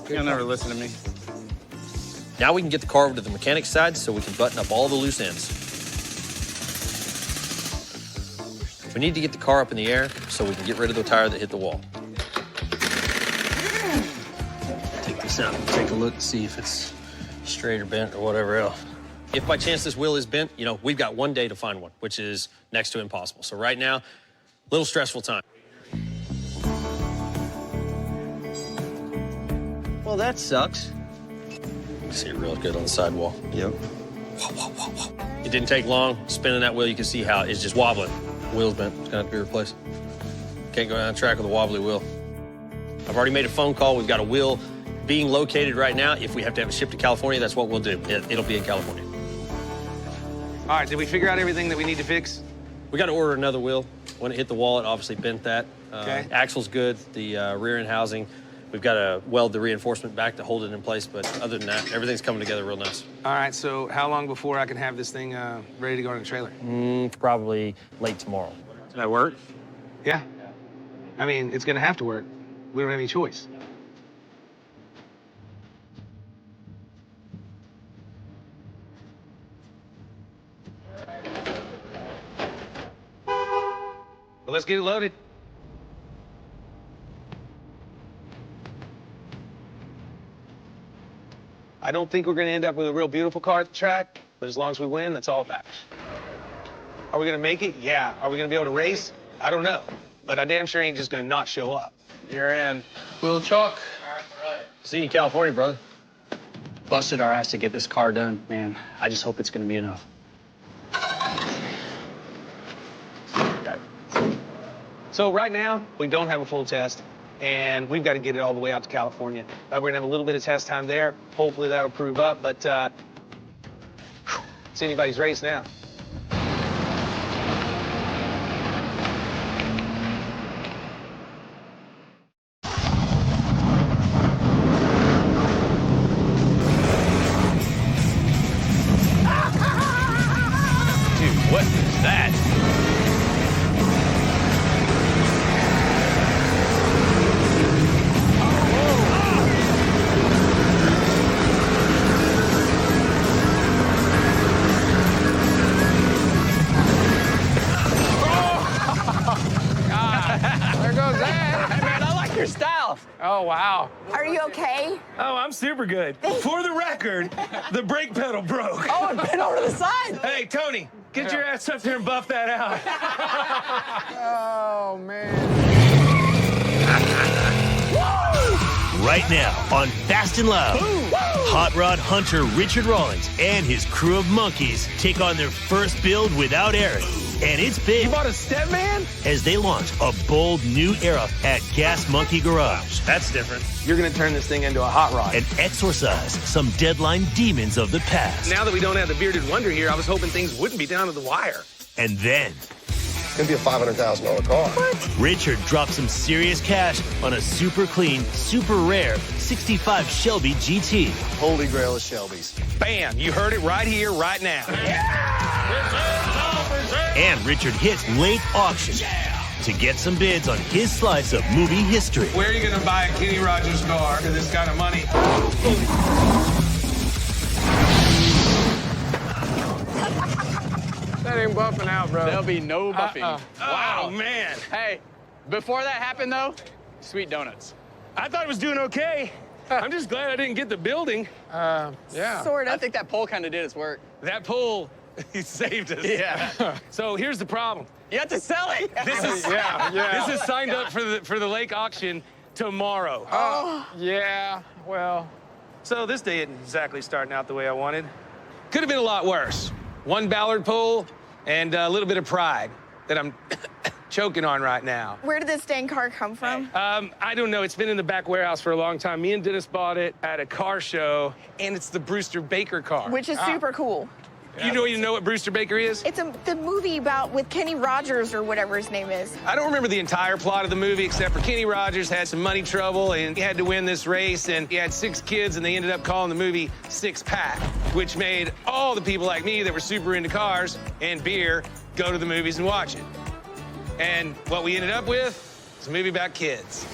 You'll never listen to me. Now we can get the car over to the mechanic's side so we can button up all the loose ends. We need to get the car up in the air so we can get rid of the tire that hit the wall. Take this out and take a look, see if it's straight or bent or whatever else. If by chance this wheel is bent, you know, we've got one day to find one, which is next to impossible. So right now, a little stressful time. Well, that sucks. See it real good on the sidewall. Yep. It didn't take long spinning that wheel. You can see how it's just wobbling. Wheel's bent. It's gonna have to be replaced. Can't go down the track with a wobbly wheel. I've already made a phone call. We've got a wheel being located right now. If we have to have it shipped to California, that's what we'll do. It'll be in California. All right, did we figure out everything that we need to fix? We got to order another wheel. When it hit the wall, it obviously bent that. Okay. Axle's good. The rear end housing, we've got to weld the reinforcement back to hold it in place. But other than that, everything's coming together real nice. All right, so how long before I can have this thing ready to go in the trailer? Probably late tomorrow. Does that work? Yeah. I mean, it's gonna have to work. We don't have any choice. Well, let's get it loaded. I don't think we're gonna end up with a real beautiful car at the track, but as long as we win, that's all that matters. Are we gonna make it? Yeah. Are we gonna be able to race? I don't know. But I damn sure ain't just gonna not show up. You're in. Wheel chalk. See you in California, brother. Busted our ass to get this car done, man. I just hope it's gonna be enough. So right now, we don't have a full test, and we've got to get it all the way out to California. We're gonna have a little bit of test time there. Hopefully that'll prove up, but it's anybody's race now. Dude, what is that? Your style. Oh, wow. Are you okay? Oh, I'm super good. For the record, the brake pedal broke. Oh, it bent over to the side. Hey, Tony, get your ass up there and buff that out. Oh, man. Right now on Fast and Loud, hot rod hunter Richard Rawlings and his crew of monkeys take on their first build without Aaron. And it's big. You bought a step man? As they launch a bold new era at Gas Monkey Garage. That's different. You're gonna turn this thing into a hot rod. And exorcise some deadline demons of the past. Now that we don't have the Bearded Wonder here, I was hoping things wouldn't be down to the wire. And then It's gonna be a $500,000 car. What? Richard drops some serious cash on a super clean, super rare 65 Shelby GT. Holy grail of Shelbys. Bam! You heard it right here, right now. And Richard hits late auction to get some bids on his slice of movie history. Where are you gonna buy a Kenny Rogers car for this kind of money? That ain't buffing out, bro. There'll be no buffing. Wow, man. Hey, before that happened, though, sweet donuts. I thought it was doing okay. I'm just glad I didn't get the building. Yeah. Sort of. I think that pole kind of did its work. That pole, he saved us. Yeah. So here's the problem. You have to sell it. This is Yeah. This is signed up for the lake auction tomorrow. Oh, yeah. Well, So this day isn't exactly starting out the way I wanted. Could have been a lot worse. One Ballard pole and a little bit of pride that I'm choking on right now. Where did this dang car come from? I don't know. It's been in the back warehouse for a long time. Me and Dennis bought it at a car show, and it's the Brewster Baker car. Which is super cool. You know what Brewster Baker is? It's the movie about with Kenny Rogers or whatever his name is. I don't remember the entire plot of the movie except for Kenny Rogers had some money trouble and he had to win this race and he had 6 kids and they ended up calling the movie Six Pack, which made all the people like me that were super into cars and beer go to the movies and watch it. And what we ended up with is a movie about kids.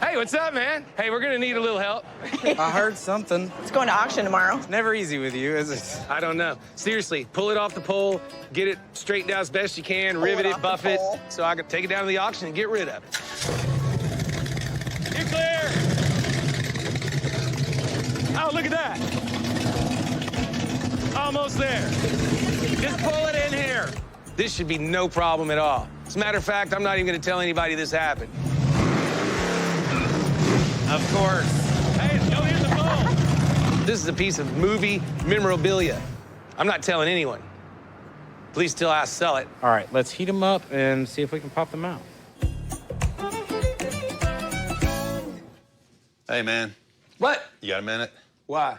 Hey, what's up, man? Hey, we're gonna need a little help. I heard something. It's going to auction tomorrow. It's never easy with you, is it? I don't know. Seriously, pull it off the pole, get it straightened out as best you can, rivet it, buff it, so I can take it down to the auction and get rid of it. You're clear. Oh, look at that. Almost there. Just pull it in here. This should be no problem at all. As a matter of fact, I'm not even gonna tell anybody this happened. Of course. Hey, don't hit the phone. This is a piece of movie memorabilia. I'm not telling anyone. At least till I sell it. All right, let's heat them up and see if we can pop them out. Hey, man. What? You got a minute? Why?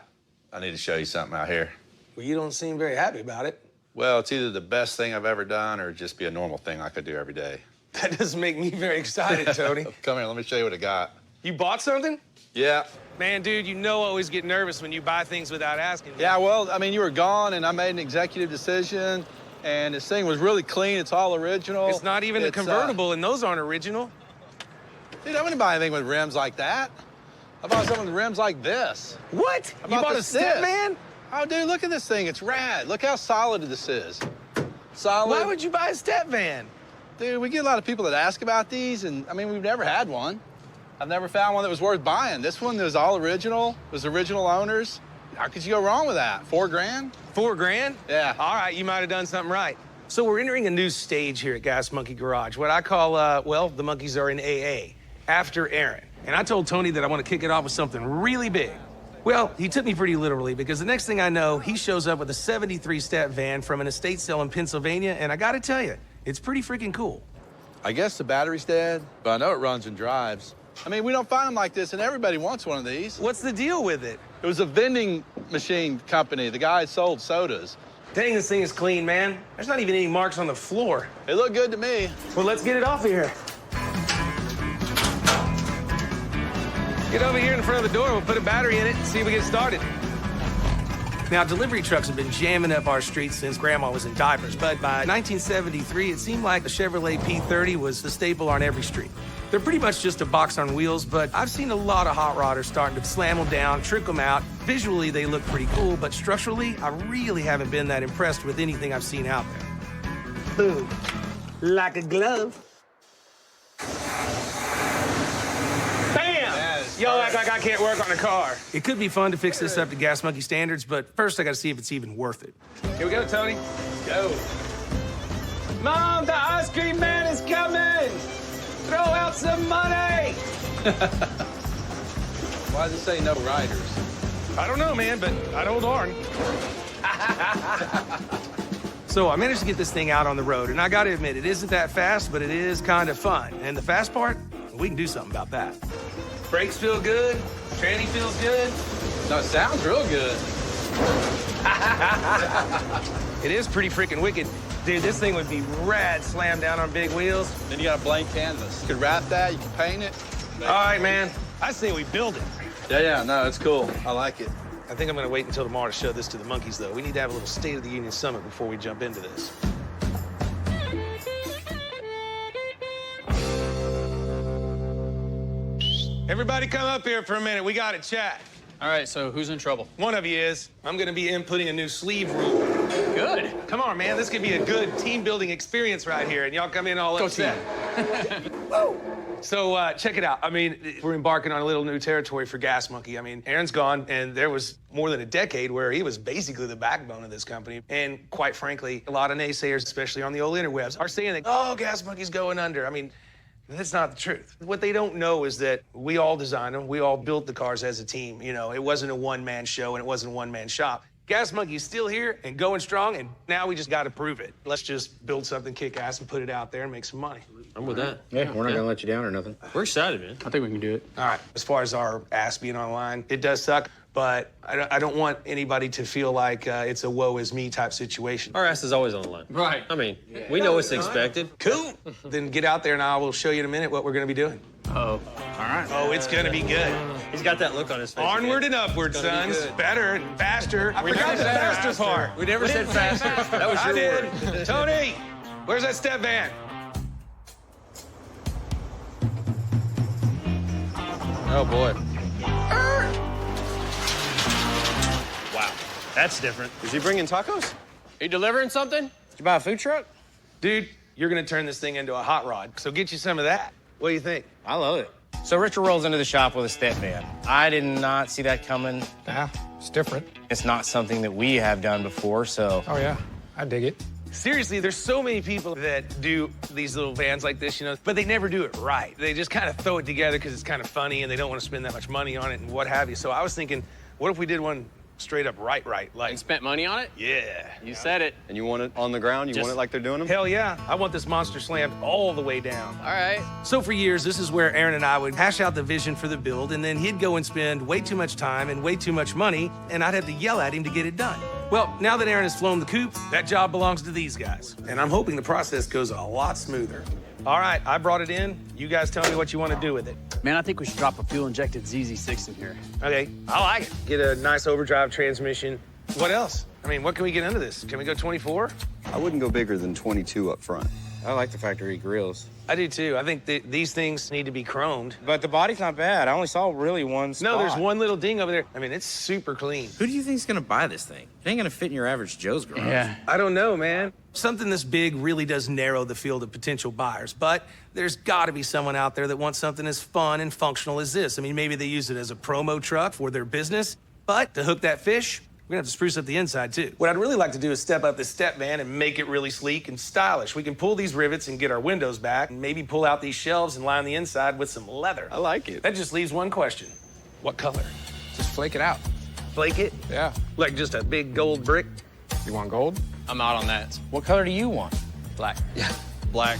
I need to show you something out here. Well, you don't seem very happy about it. Well, it's either the best thing I've ever done or just be a normal thing I could do every day. That doesn't make me very excited, Tony. Come here, let me show you what I got. You bought something? Yeah. Man, dude, you know I always get nervous when you buy things without asking me. Yeah, well, I mean, you were gone, and I made an executive decision, and this thing was really clean. It's all original. It's not even a convertible, and those aren't original. Dude, I wouldn't buy anything with rims like that. I bought something with rims like this. What? You bought a step van? Oh, dude, look at this thing. It's rad. Look how solid this is. Solid. Why would you buy a step van? Dude, we get a lot of people that ask about these, and I mean, we've never had one. I've never found one that was worth buying. This one was all original. It was original owners. How could you go wrong with that? $4 grand? $4 grand? Yeah. All right, you might have done something right. So we're entering a new stage here at Gas Monkey Garage. What I call, well, the monkeys are in AA, after Aaron. And I told Tony that I want to kick it off with something really big. Well, he took me pretty literally because the next thing I know, he shows up with a 73-step van from an estate sale in Pennsylvania, and I gotta tell you, it's pretty freaking cool. I guess the battery's dead, but I know it runs and drives. I mean, we don't find them like this, and everybody wants one of these. What's the deal with it? It was a vending machine company. The guy sold sodas. Dang, this thing is clean, man. There's not even any marks on the floor. It looked good to me. Well, let's get it off of here. Get over here in front of the door, we'll put a battery in it and see if we get started. Now, delivery trucks have been jamming up our streets since Grandma was in diapers, but by 1973, it seemed like the Chevrolet P30 was the staple on every street. They're pretty much just a box on wheels, but I've seen a lot of hot rodders starting to slam them down, trick them out. Visually, they look pretty cool, but structurally, I really haven't been that impressed with anything I've seen out there. Boom. Like a glove. Y'all act like I can't work on a car. It could be fun to fix this up to Gas Monkey standards, but first I gotta see if it's even worth it. Here we go, Tony. Let's go. Mom, the ice cream man is coming! Throw out some money! Why does it say no riders? I don't know, man, but I don't darn. So I managed to get this thing out on the road, and I gotta admit, it isn't that fast, but it is kind of fun. And the fast part, we can do something about that. Brakes feel good. Tranny feels good. No, it sounds real good. It is pretty freaking wicked. Dude, this thing would be rad slammed down on big wheels. Then you got a blank canvas. You could wrap that, you can paint it. All right, man. I say we build it. Yeah, no, it's cool. I like it. I think I'm gonna wait until tomorrow to show this to the monkeys, though. We need to have a little State of the Union summit before we jump into this. Everybody come up here for a minute. We got to chat. All right, so who's in trouble? One of you is. I'm going to be inputting a new sleeve rule. Good. Come on, man. This could be a good team-building experience right here, and y'all come in all upset. Woo! So check it out. I mean, we're embarking on a little new territory for Gas Monkey. I mean, Aaron's gone, and there was more than a decade where he was basically the backbone of this company. And quite frankly, a lot of naysayers, especially on the old interwebs, are saying that, oh, Gas Monkey's going under. I mean, that's not the truth. What they don't know is that we all designed them. We all built the cars as a team. You know, it wasn't a one-man show, and it wasn't a one-man shop. Gas Monkey's still here and going strong, and now we just got to prove it. Let's just build something kick-ass and put it out there and make some money. I'm with that. Yeah, we're not going to let you down or nothing. We're excited, man. I think we can do it. All right. As far as our ass being online, it does suck, but I don't want anybody to feel like it's a woe is me type situation. Our ass is always on the line. Right. I mean, we know what's expected. Cool. Then get out there and I will show you in a minute what we're going to be doing. Uh-oh. All right. Oh, it's going to be good. He's got that look on his face. Onward and upward, sons. Better and faster. I forgot the faster part. We never said faster. That was your word. Tony, where's that step van? Oh, boy. Wow. That's different. Is he bringing tacos? Are you delivering something? Did you buy a food truck? Dude, you're going to turn this thing into a hot rod, so get you some of that. What do you think? I love it. So Richard rolls into the shop with a step van. I did not see that coming. Yeah, it's different. It's not something that we have done before, so. Oh, yeah. I dig it. Seriously, there's so many people that do these little vans like this, you know, but they never do it right. They just kind of throw it together because it's kind of funny and they don't want to spend that much money on it and what have you. So I was thinking, what if we did one Straight up right. Like. And spent money on it? Yeah. You said it. And you want it on the ground? You want it like they're doing them? Hell yeah. I want this monster slammed all the way down. All right. So for years, this is where Aaron and I would hash out the vision for the build, and then he'd go and spend way too much time and way too much money, and I'd have to yell at him to get it done. Well, now that Aaron has flown the coop, that job belongs to these guys, and I'm hoping the process goes a lot smoother. All right, I brought it in. You guys tell me what you want to do with it. Man, I think we should drop a fuel-injected ZZ6 in here. Okay, I like it. Get a nice overdrive transmission. What else? I mean, what can we get into this? Can we go 24? I wouldn't go bigger than 22 up front. I like the factory grills. I do too. I think these things need to be chromed. But the body's not bad. I only saw really one spot. No, there's one little ding over there. I mean, it's super clean. Who do you think's gonna buy this thing? It ain't gonna fit in your average Joe's garage. Yeah. I don't know, man. Something this big really does narrow the field of potential buyers, but there's got to be someone out there that wants something as fun and functional as this. I mean, maybe they use it as a promo truck for their business, but to hook that fish, we're gonna have to spruce up the inside too. What I'd really like to do is step up this step van and make it really sleek and stylish. We can pull these rivets and get our windows back, and maybe pull out these shelves and line the inside with some leather. I like it. That just leaves one question. What color? Just flake it out. Flake it? Yeah. Like just a big gold brick? You want gold? I'm out on that. What color do you want? Black. Yeah, black.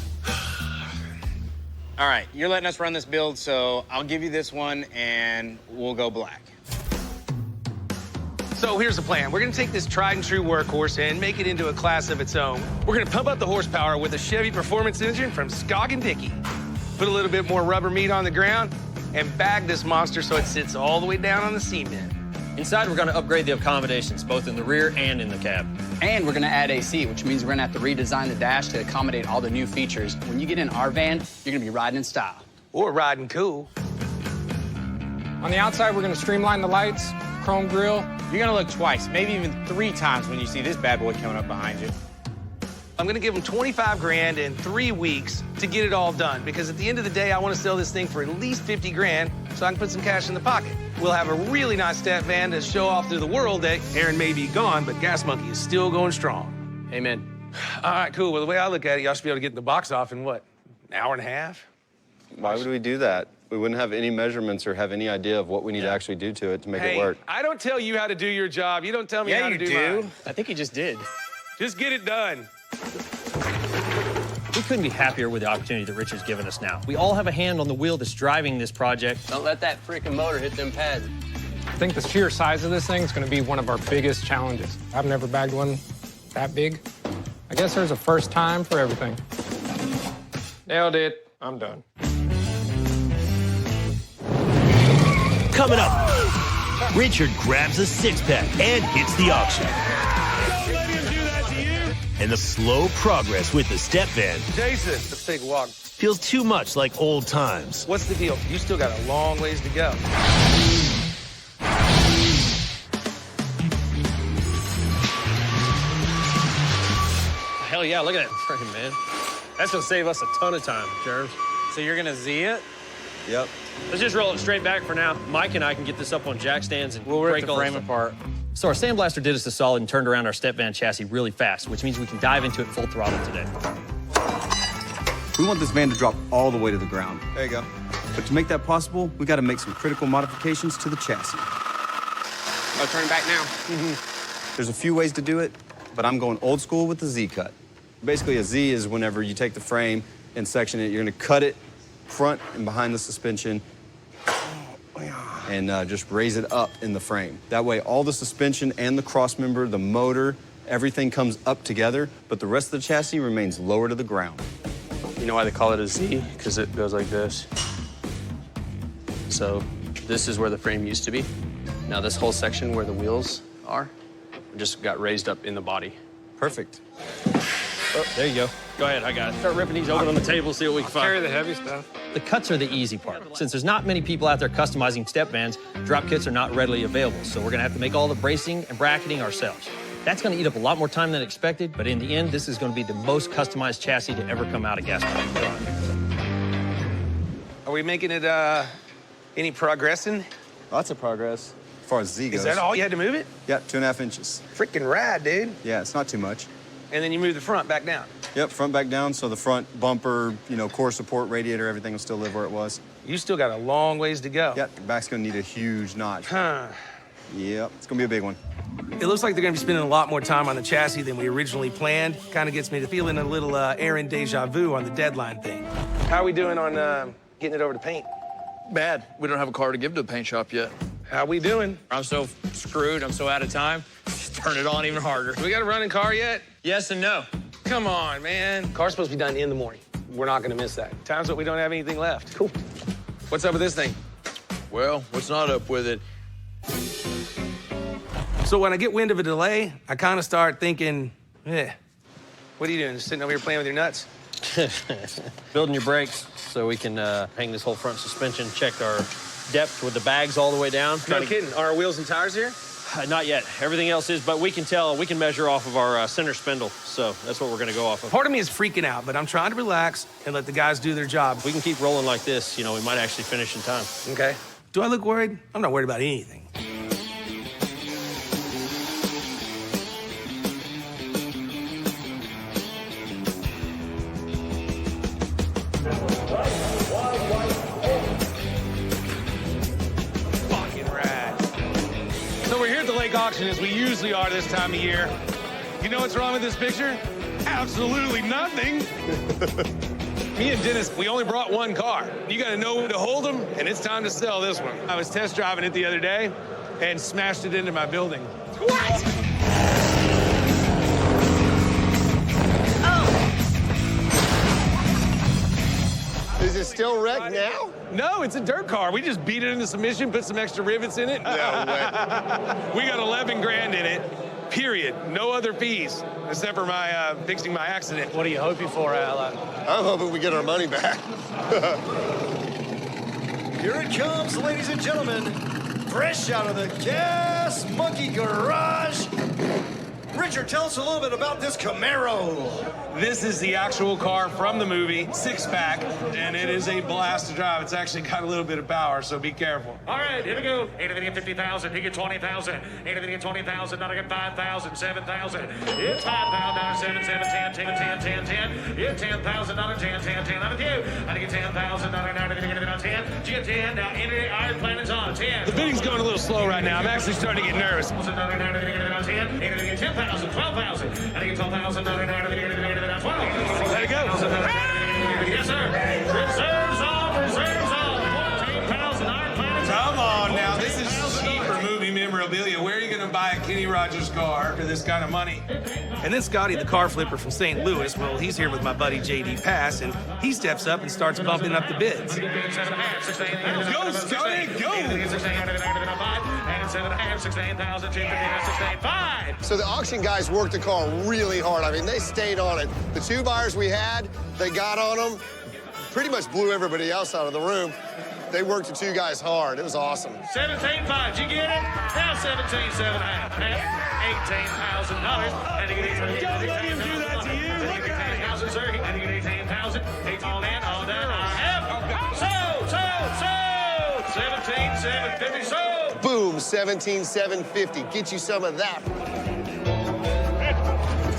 All right, you're letting us run this build, so I'll give you this one, and we'll go black. So here's the plan. We're gonna take this tried and true workhorse and make it into a class of its own. We're gonna pump up the horsepower with a Chevy Performance engine from Skog & Dickey. Put a little bit more rubber meat on the ground and bag this monster so it sits all the way down on the cement. Inside, we're going to upgrade the accommodations, both in the rear and in the cab. And we're gonna add AC, which means we're gonna have to redesign the dash to accommodate all the new features. When you get in our van, you're gonna be riding in style. Or riding cool. On the outside, we're gonna streamline the lights, chrome grille. You're gonna look twice, maybe even 3 times when you see this bad boy coming up behind you. I'm gonna give them 25 grand in 3 weeks to get it all done, because at the end of the day, I wanna sell this thing for at least 50 grand so I can put some cash in the pocket. We'll have a really nice step van to show off to the world that Aaron may be gone, but Gas Monkey is still going strong. Amen. All right, cool. Well, the way I look at it, y'all should be able to get in the box off in what, an hour and a half? Why would we do that? We wouldn't have any measurements or have any idea of what we need to actually do to it to make it work. I don't tell you how to do your job. You don't tell me how to do mine. I think he just did. Just get it done. We couldn't be happier with the opportunity that Richard's given us now. We all have a hand on the wheel that's driving this project. Don't let that freaking motor hit them pads. I think the sheer size of this thing is gonna be one of our biggest challenges. I've never bagged one that big. I guess there's a first time for everything. Nailed it. I'm done. Coming up, Richard grabs a six-pack and hits the auction. Don't let him do that to you. And the slow progress with the step van Jason, let's take a walk. feels too much like old times. What's the deal? You still got a long ways to go. Hell yeah, look at that frame, man. That's gonna save us a ton of time, Germs. So you're gonna Z it? Yep. Let's just roll it straight back for now. Mike and I can get this up on jack stands and We'll rip break the all frame this apart. So our sandblaster did us a solid and turned around our step van chassis really fast, which means we can dive into it full throttle today. We want this van to drop all the way to the ground. There you go. But to make that possible, we got to make some critical modifications to the chassis. Oh, turn it back now. There's a few ways to do it, but I'm going old school with the Z-cut. Basically, a Z is whenever you take the frame and section it, you're going to cut it front and behind the suspension and just raise it up in the frame. That way, all the suspension and the cross member, the motor, everything comes up together, but the rest of the chassis remains lower to the ground. You know why they call it a Z? Because it goes like this. So this is where the frame used to be. Now this whole section where the wheels are just got raised up in the body. Perfect. Oh, there you go. Go ahead, I got it. Start ripping these open on the table, see what we can find. Carry the heavy stuff. The cuts are the easy part. Since there's not many people out there customizing step vans, drop kits are not readily available, so we're gonna have to make all the bracing and bracketing ourselves. That's gonna eat up a lot more time than expected, but in the end, this is gonna be the most customized chassis to ever come out of Gas Monkey Garage. Are we making it, any progressing? Lots of progress as far as Z goes. Is that all you had to move it? Yeah, 2.5 inches. Freaking rad, dude. Yeah, it's not too much. And then you move the front back down. Yep, front back down, so the front bumper, core support, radiator, everything will still live where it was. You still got a long ways to go. Yep, the back's gonna need a huge notch. Huh. Yep, it's gonna be a big one. It looks like they're gonna be spending a lot more time on the chassis than we originally planned. Kind of gets me to feeling a little Aaron deja vu on the deadline thing. How are we doing on getting it over to paint? Bad. We don't have a car to give to the paint shop yet. How we doing? I'm so screwed. I'm so out of time. Just turn it on even harder. We got a running car yet? Yes and no. Come on, man. Car's supposed to be done in the morning. We're not gonna miss that. Times what we don't have anything left. Cool. What's up with this thing? Well, what's not up with it? So when I get wind of a delay, I kind of start thinking, what are you doing? Just sitting over here playing with your nuts? Building your brakes so we can hang this whole front suspension, check our depth with the bags all the way down. No kidding. Are our wheels and tires here? Not yet. Everything else is, but we can tell, we can measure off of our center spindle. So that's what we're gonna go off of. Part of me is freaking out, but I'm trying to relax and let the guys do their job. We can keep rolling like this, you know, we might actually finish in time. Okay. Do I look worried? I'm not worried about anything. Auction as we usually are this time of year. You know what's wrong with this picture? Absolutely nothing. Me and Dennis, we only brought one car. You gotta know when to hold them, and it's time to sell this one. I was test driving it the other day and smashed it into my building. What? Is it still wrecked now? No, it's a dirt car. We just beat it into submission, put some extra rivets in it. No way. We got 11 grand in it, period. No other fees, except for my fixing my accident. What are you hoping for, Alan? I'm hoping we get our money back. Here it comes, ladies and gentlemen. Fresh out of the Gas Monkey Garage. Richard, tell us a little bit about this Camaro. This is the actual car from the movie, six-pack, and it is a blast to drive. It's actually got a little bit of power, so be careful. All right, here we go. 50,000. He get 20,000. 20,000. Not get 5,000. 7,000. It's 5,000. 7, 10, 10. It's 10,000. 10. I'm with you. I get 10,000. 10. You get 10. Now enter our plan is on. 10. The bidding's going a little slow right now. I'm actually starting to get nervous. 10. 10,000. 12,000. I get 12,000. 12. Let it go. Yes, sir. Reserves off. 14,000. Our plan is on. Come on now. This is cheap for movie memorabilia. Where are you going to buy a Kenny Rogers car for this kind of money? And then Scotty, the car flipper from St. Louis, well, he's here with my buddy J.D. Pass, and he steps up and starts bumping up the bids. Go, Scotty, go! So the auction guys worked the car really hard. I mean, they stayed on it. The two buyers we had, they got on them, pretty much blew everybody else out of the room. They worked the two guys hard. It was awesome. 17.5. Did you get it? Now 17.7. $18,000. And you get $18,000. Don't let him do that to you. Look at it. $18,000, sir. And you get $18,000. It's all in, all done. I have. Sold. 17,750. Sold. Boom, 17,750. Get you some of that.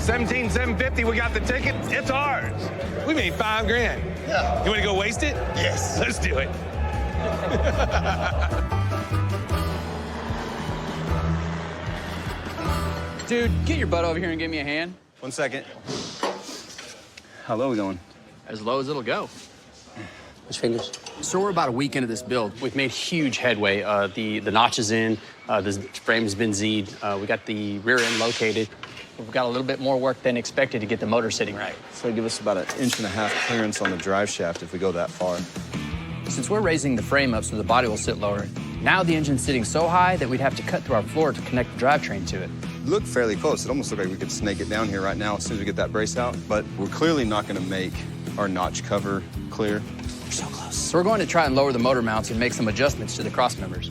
17,750. We got the ticket. It's ours. We made $5 grand. Yeah. You want to go waste it? Yes. Let's do it. Dude, get your butt over here and give me a hand. 1 second. How low are we going? As low as it'll go. Which fingers? So we're about a week into this build. We've made huge headway. The notch is in, the frame's been Z'd. We got the rear end located. We've got a little bit more work than expected to get the motor sitting right. So give us about 1.5 inches clearance on the drive shaft if we go that far. Since we're raising the frame up so the body will sit lower, now the engine's sitting so high that we'd have to cut through our floor to connect the drivetrain to it. Look fairly close. It almost looked like we could snake it down here right now as soon as we get that brace out, but we're clearly not going to make our notch cover clear. We're so close. So we're going to try and lower the motor mounts and make some adjustments to the cross members.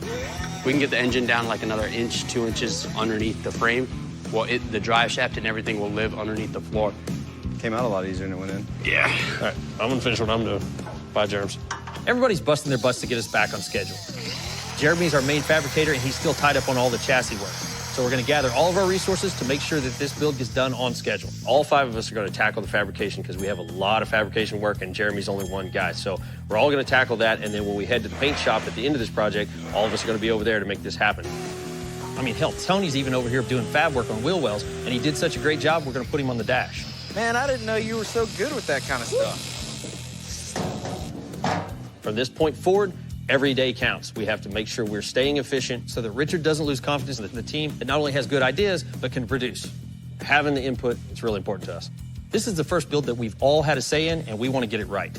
We can get the engine down like another 2 inches underneath the frame. Well, the drive shaft and everything will live underneath the floor. Came out a lot easier than it went in. Yeah. All right, I'm gonna finish what I'm doing. Bye, Germs. Everybody's busting their butts to get us back on schedule. Jeremy's our main fabricator, and he's still tied up on all the chassis work. So we're gonna gather all of our resources to make sure that this build gets done on schedule. All 5 of us are gonna tackle the fabrication because we have a lot of fabrication work, and Jeremy's only one guy. So we're all gonna tackle that, and then when we head to the paint shop at the end of this project, all of us are gonna be over there to make this happen. I mean, hell, Tony's even over here doing fab work on wheel wells, and he did such a great job, we're gonna put him on the dash. Man, I didn't know you were so good with that kind of stuff. From this point forward, every day counts. We have to make sure we're staying efficient so that Richard doesn't lose confidence in the team that not only has good ideas, but can produce. Having the input is really important to us. This is the first build that we've all had a say in, and we want to get it right.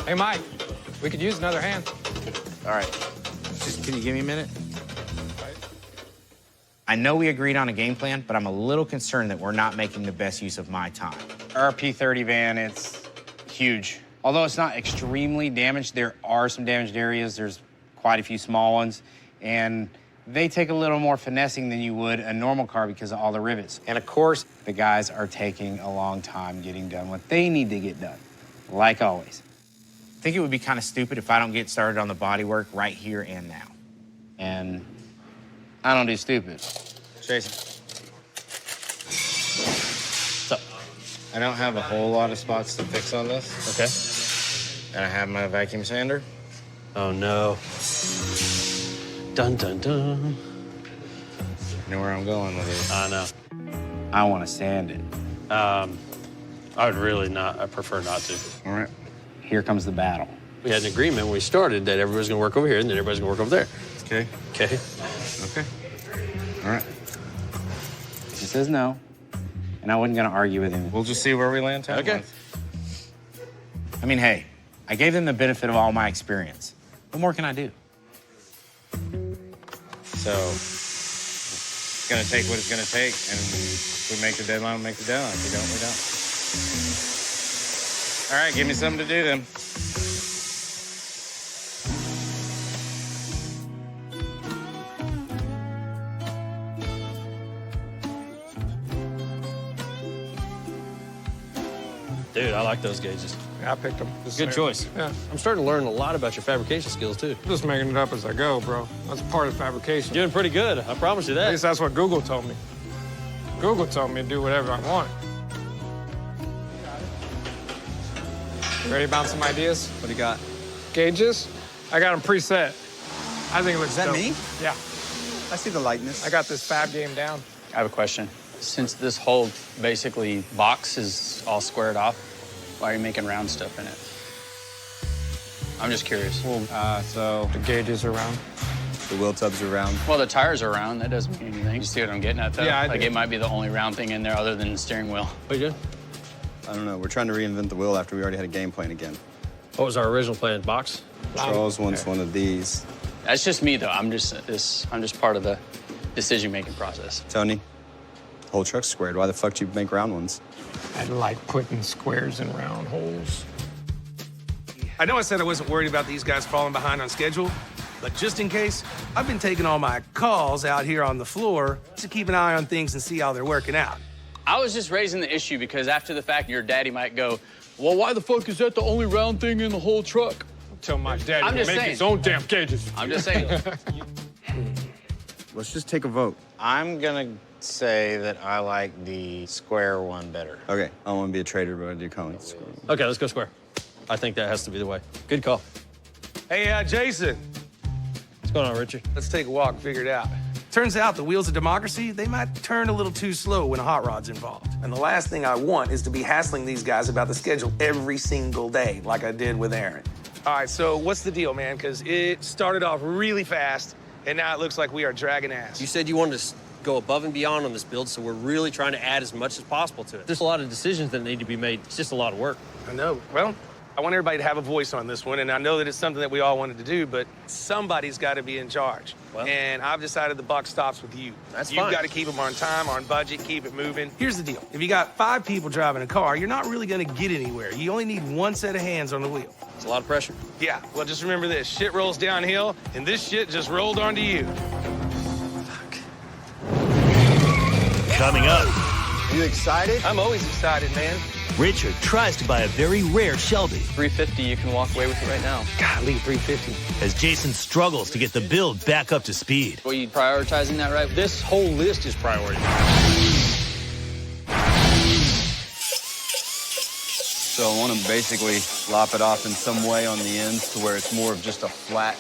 Hey, Mike, we could use another hand. All right. Just, can you give me a minute? I know we agreed on a game plan, but I'm a little concerned that we're not making the best use of my time. Our P30 van, it's huge. Although it's not extremely damaged, there are some damaged areas. There's quite a few small ones, and they take a little more finessing than you would a normal car because of all the rivets. And of course, the guys are taking a long time getting done what they need to get done, like always. I think it would be kind of stupid if I don't get started on the bodywork right here and now. And I don't do stupid. Jason. What's up? I don't have a whole lot of spots to fix on this. Okay. And I have my vacuum sander. Oh, no. Dun, dun, dun. You know where I'm going with this. I know. I want to sand it. I would really not. I prefer not to. All right. Here comes the battle. We had an agreement when we started that everybody's going to work over here and then everybody's going to work over there. Okay. Okay. Okay. All right. He says no, and I wasn't going to argue with him. We'll just see where we land. Okay. I mean, hey, I gave them the benefit of all my experience. What more can I do? So, it's going to take what it's going to take, and if we make the deadline, we'll make the deadline. If we don't, we don't. All right, give me something to do then. Dude, I like those gauges. Yeah, I picked them. Good choice. Yeah. I'm starting to learn a lot about your fabrication skills, too. I'm just making it up as I go, bro. That's part of fabrication. You're doing pretty good. I promise you that. At least that's what Google told me. Google told me to do whatever I want. You ready to bounce some ideas? What do you got? Gauges? I got them preset. I think it looks Is that dope. me? Yeah. I see the likeness. I got this fab game down. I have a question. Since this whole basically box is all squared off, why are you making round stuff in it? I'm just curious. Well, so the gauges are round. The wheel tubs are round. Well, the tires are round. That doesn't mean anything. You see what I'm getting at, though? Yeah, I Like, do. it might be the only round thing in there other than the steering wheel. What you doing? I don't know. We're trying to reinvent the wheel after we already had a game plan again. What was our original plan? Box? Charles wants one of these. That's just me, though. I'm just part of the decision-making process. Tony, the whole truck's squared. Why the fuck do you make round ones? I like putting squares in round holes. I know I said I wasn't worried about these guys falling behind on schedule, but just in case, I've been taking all my calls out here on the floor to keep an eye on things and see how they're working out. I was just raising the issue because after the fact, your daddy might go, well, why the fuck is that the only round thing in the whole truck? Tell my daddy I'm to just make saying. his own damn gauges. I'm just saying. Let's just take a vote. I'm gonna say that I like the square one better. Okay, I don't want to be a traitor, but I do call it square. Okay, let's go square. I think that has to be the way. Good call. Hey, Jason, What's going on, Richard? let's take a walk, figure it out. Turns out the wheels of democracy, they might turn a little too slow when a hot rod's involved. And the last thing I want is to be hassling these guys about the schedule every single day, like I did with Aaron. All right, so what's the deal, man? Because it started off really fast, and now it looks like we are dragging ass. You said you wanted to go above and beyond on this build, so we're really trying to add as much as possible to it. There's a lot of decisions that need to be made. It's just a lot of work. I know. Well, I want everybody to have a voice on this one, and I know that it's something that we all wanted to do, but somebody's got to be in charge. Well, and I've decided the buck stops with you. That's You've fine. got to keep them on time, on budget, keep it moving. Here's the deal. If you got 5 people driving a car, you're not really going to get anywhere. You only need 1 set of hands on the wheel. It's a lot of pressure. Yeah, well, just remember this. Shit rolls downhill, and this shit just rolled onto you. Coming up, You excited? I'm always excited, man. Richard tries to buy a very rare Shelby 350, you can walk away with it right now. Golly, 350. as Jason struggles to get the build back up to speed. Well, you prioritizing that right? This whole list is priority. So I want to basically lop it off in some way on the ends to where it's more of just a flat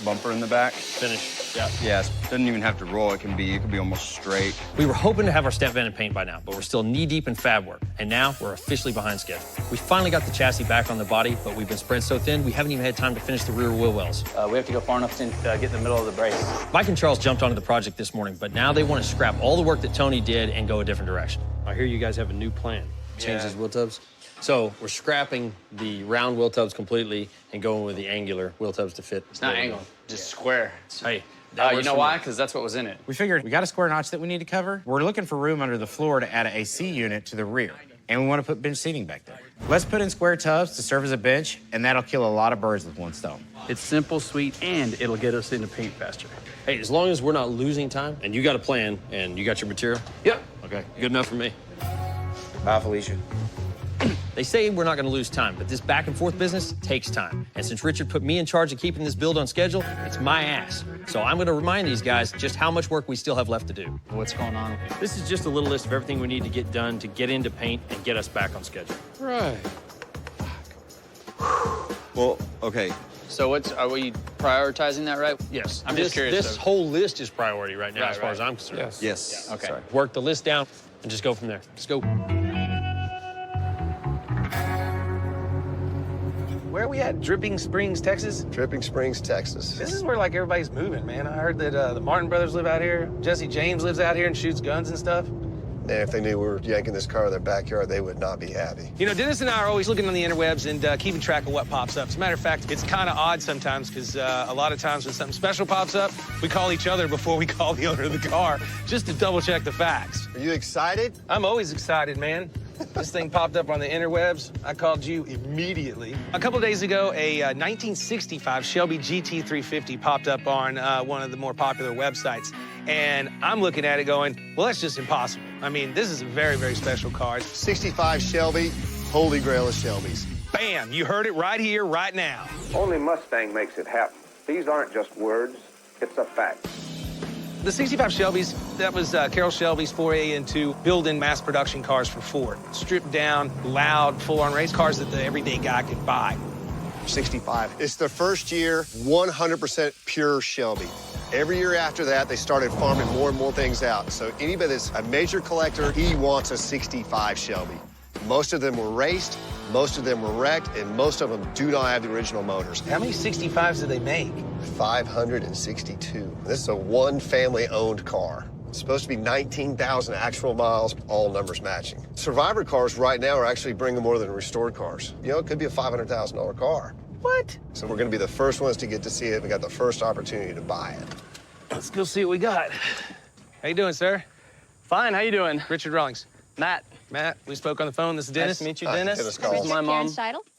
bumper in the back. Finish, yeah. Yes, doesn't even have to roll. It can be almost straight. We were hoping to have our step van and paint by now, but we're still knee-deep in fab work. And now we're officially behind schedule. We finally got the chassis back on the body, but we've been spread so thin, we haven't even had time to finish the rear wheel wells. We have to go far enough to get in the middle of the brace. Mike and Charles jumped onto the project this morning, but now they want to scrap all the work that Tony did and go a different direction. I hear you guys have a new plan. Change these wheel tubs? So we're scrapping the round wheel tubs completely and going with the angular wheel tubs to fit. It's not angled, just square. Hey, you know why? Because that's what was in it. We figured we got a square notch that we need to cover. We're looking for room under the floor to add an AC unit to the rear. And we want to put bench seating back there. Let's put in square tubs to serve as a bench, and that'll kill a lot of birds with one stone. It's simple, sweet, and it'll get us into paint faster. Hey, as long as we're not losing time and you got a plan and you got your material. Yep. Okay, good enough for me. Bye, Felicia. They say we're not going to lose time, but this back and forth business takes time. And since Richard put me in charge of keeping this build on schedule, it's my ass. So I'm going to remind these guys just how much work we still have left to do. What's going on? This is just a little list of everything we need to get done to get into paint and get us back on schedule. Right. Well, okay. So are we prioritizing that right? Yes. I'm just curious. This whole list is priority right now, Right, as far right. as I'm concerned. Yes. Yes. Okay. Sorry. Work the list down and just go from there. Let's go. Where are we at? Dripping Springs, Texas? Dripping Springs, Texas. This is where, like, everybody's moving, man. I heard that the Martin brothers live out here. Jesse James lives out here and shoots guns and stuff. And if they knew we were yanking this car in their backyard, they would not be happy. You know, Dennis and I are always looking on the interwebs and keeping track of what pops up. As a matter of fact, it's kind of odd sometimes because a lot of times when something special pops up, we call each other before we call the owner of the car just to double check the facts. Are you excited? I'm always excited, man. This thing popped up on the interwebs. I called you immediately. A couple days ago, a 1965 Shelby GT350 popped up on one of the more popular websites. And I'm looking at it going, well, that's just impossible. I mean, this is a very, very special car. 65 Shelby, holy grail of Shelbys. Bam, you heard it right here, right now. Only Mustang makes it happen. These aren't just words, it's a fact. The 65 Shelbys, that was Carroll Shelby's foray into building mass production cars for Ford. Stripped down, loud, full-on race cars that the everyday guy could buy. 65. It's the first year, 100% pure Shelby. Every year after that, they started farming more and more things out. So anybody that's a major collector, he wants a 65 Shelby. Most of them were raced, most of them were wrecked, and most of them do not have the original motors. How many 65s do they make? 562. This is a one family-owned car. It's supposed to be 19,000 actual miles, all numbers matching. Survivor cars right now are actually bringing more than restored cars. You know, it could be a $500,000 car. What? So we're going to be the first ones to get to see it. We got the first opportunity to buy it. Let's go see what we got. How you doing, sir? Fine, how you doing? Richard Rawlings. Matt. Matt, we spoke on the phone. This is Dennis. Nice to meet you, Dennis Dennis. calls. This is my mom.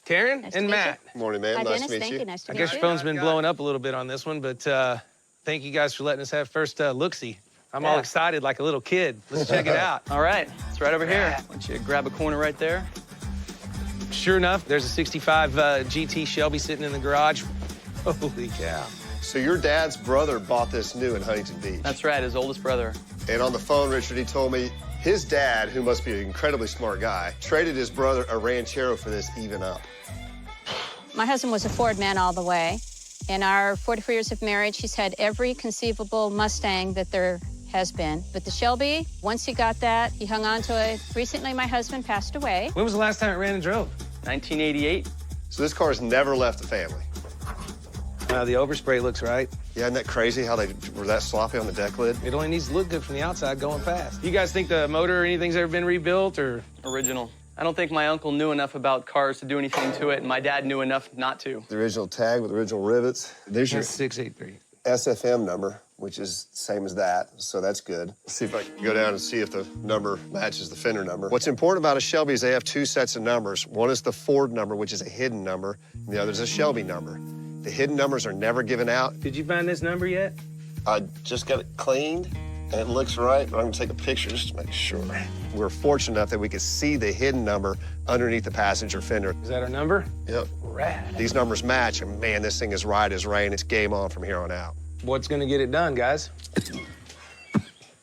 Karen Nice to and meet Matt. Morning, man. Hi, Nice Dennis. to meet Thank you. you. Nice to I meet guess you. your phone's been blowing up a little bit on this one, but thank you guys for letting us have first look-see. I'm all Yeah. excited like a little kid. Let's check it out. All right, it's right over here. Why don't you grab a corner right there? Sure enough, there's a 65 GT Shelby sitting in the garage. Holy cow. So your dad's brother bought this new in Huntington Beach. That's right, his oldest brother. And on the phone, Richard, he told me his dad, who must be an incredibly smart guy, traded his brother a Ranchero for this even up. My husband was a Ford man all the way. In our 44 years of marriage, he's had every conceivable Mustang that there has been. But the Shelby, once he got that, he hung on to it. Recently, my husband passed away. When was the last time it ran and drove? 1988. So this car's never left the family. The overspray looks right. Yeah, isn't that crazy how they were that sloppy on the deck lid? It only needs to look good from the outside going fast. You guys think the motor or anything's ever been rebuilt or? Original. I don't think my uncle knew enough about cars to do anything to it, and my dad knew enough not to. The original tag with original rivets. There's your 683. SFM number, which is the same as that, so that's good. Let's see if I can go down and see if the number matches the fender number. What's important about a Shelby is they have two sets of numbers. One is the Ford number, which is a hidden number, and the other is a Shelby number. The hidden numbers are never given out. Did you find this number yet? I just got it cleaned, and it looks right, but I'm gonna take a picture just to make sure. We're fortunate enough that we could see the hidden number underneath the passenger fender. Is that our number? Yep. Rad. These numbers match, and man, this thing is right as rain. It's game on from here on out. What's gonna get it done, guys?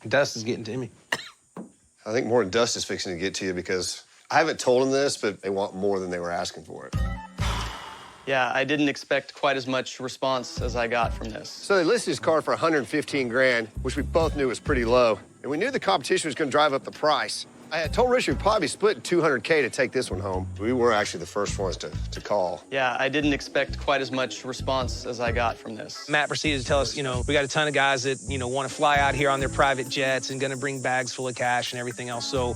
Dust is getting to me. I think more than dust is fixing to get to you because I haven't told them this, but they want more than they were asking for it. Yeah, I didn't expect quite as much response as I got from this. So they listed his car for 115 grand, which we both knew was pretty low. And we knew the competition was going to drive up the price. I had told Richard we'd probably be splitting 200K to take this one home. We were actually the first ones to call. Yeah, I didn't expect quite as much response as I got from this. Matt proceeded to tell us, we got a ton of guys that, want to fly out here on their private jets and going to bring bags full of cash and everything else. So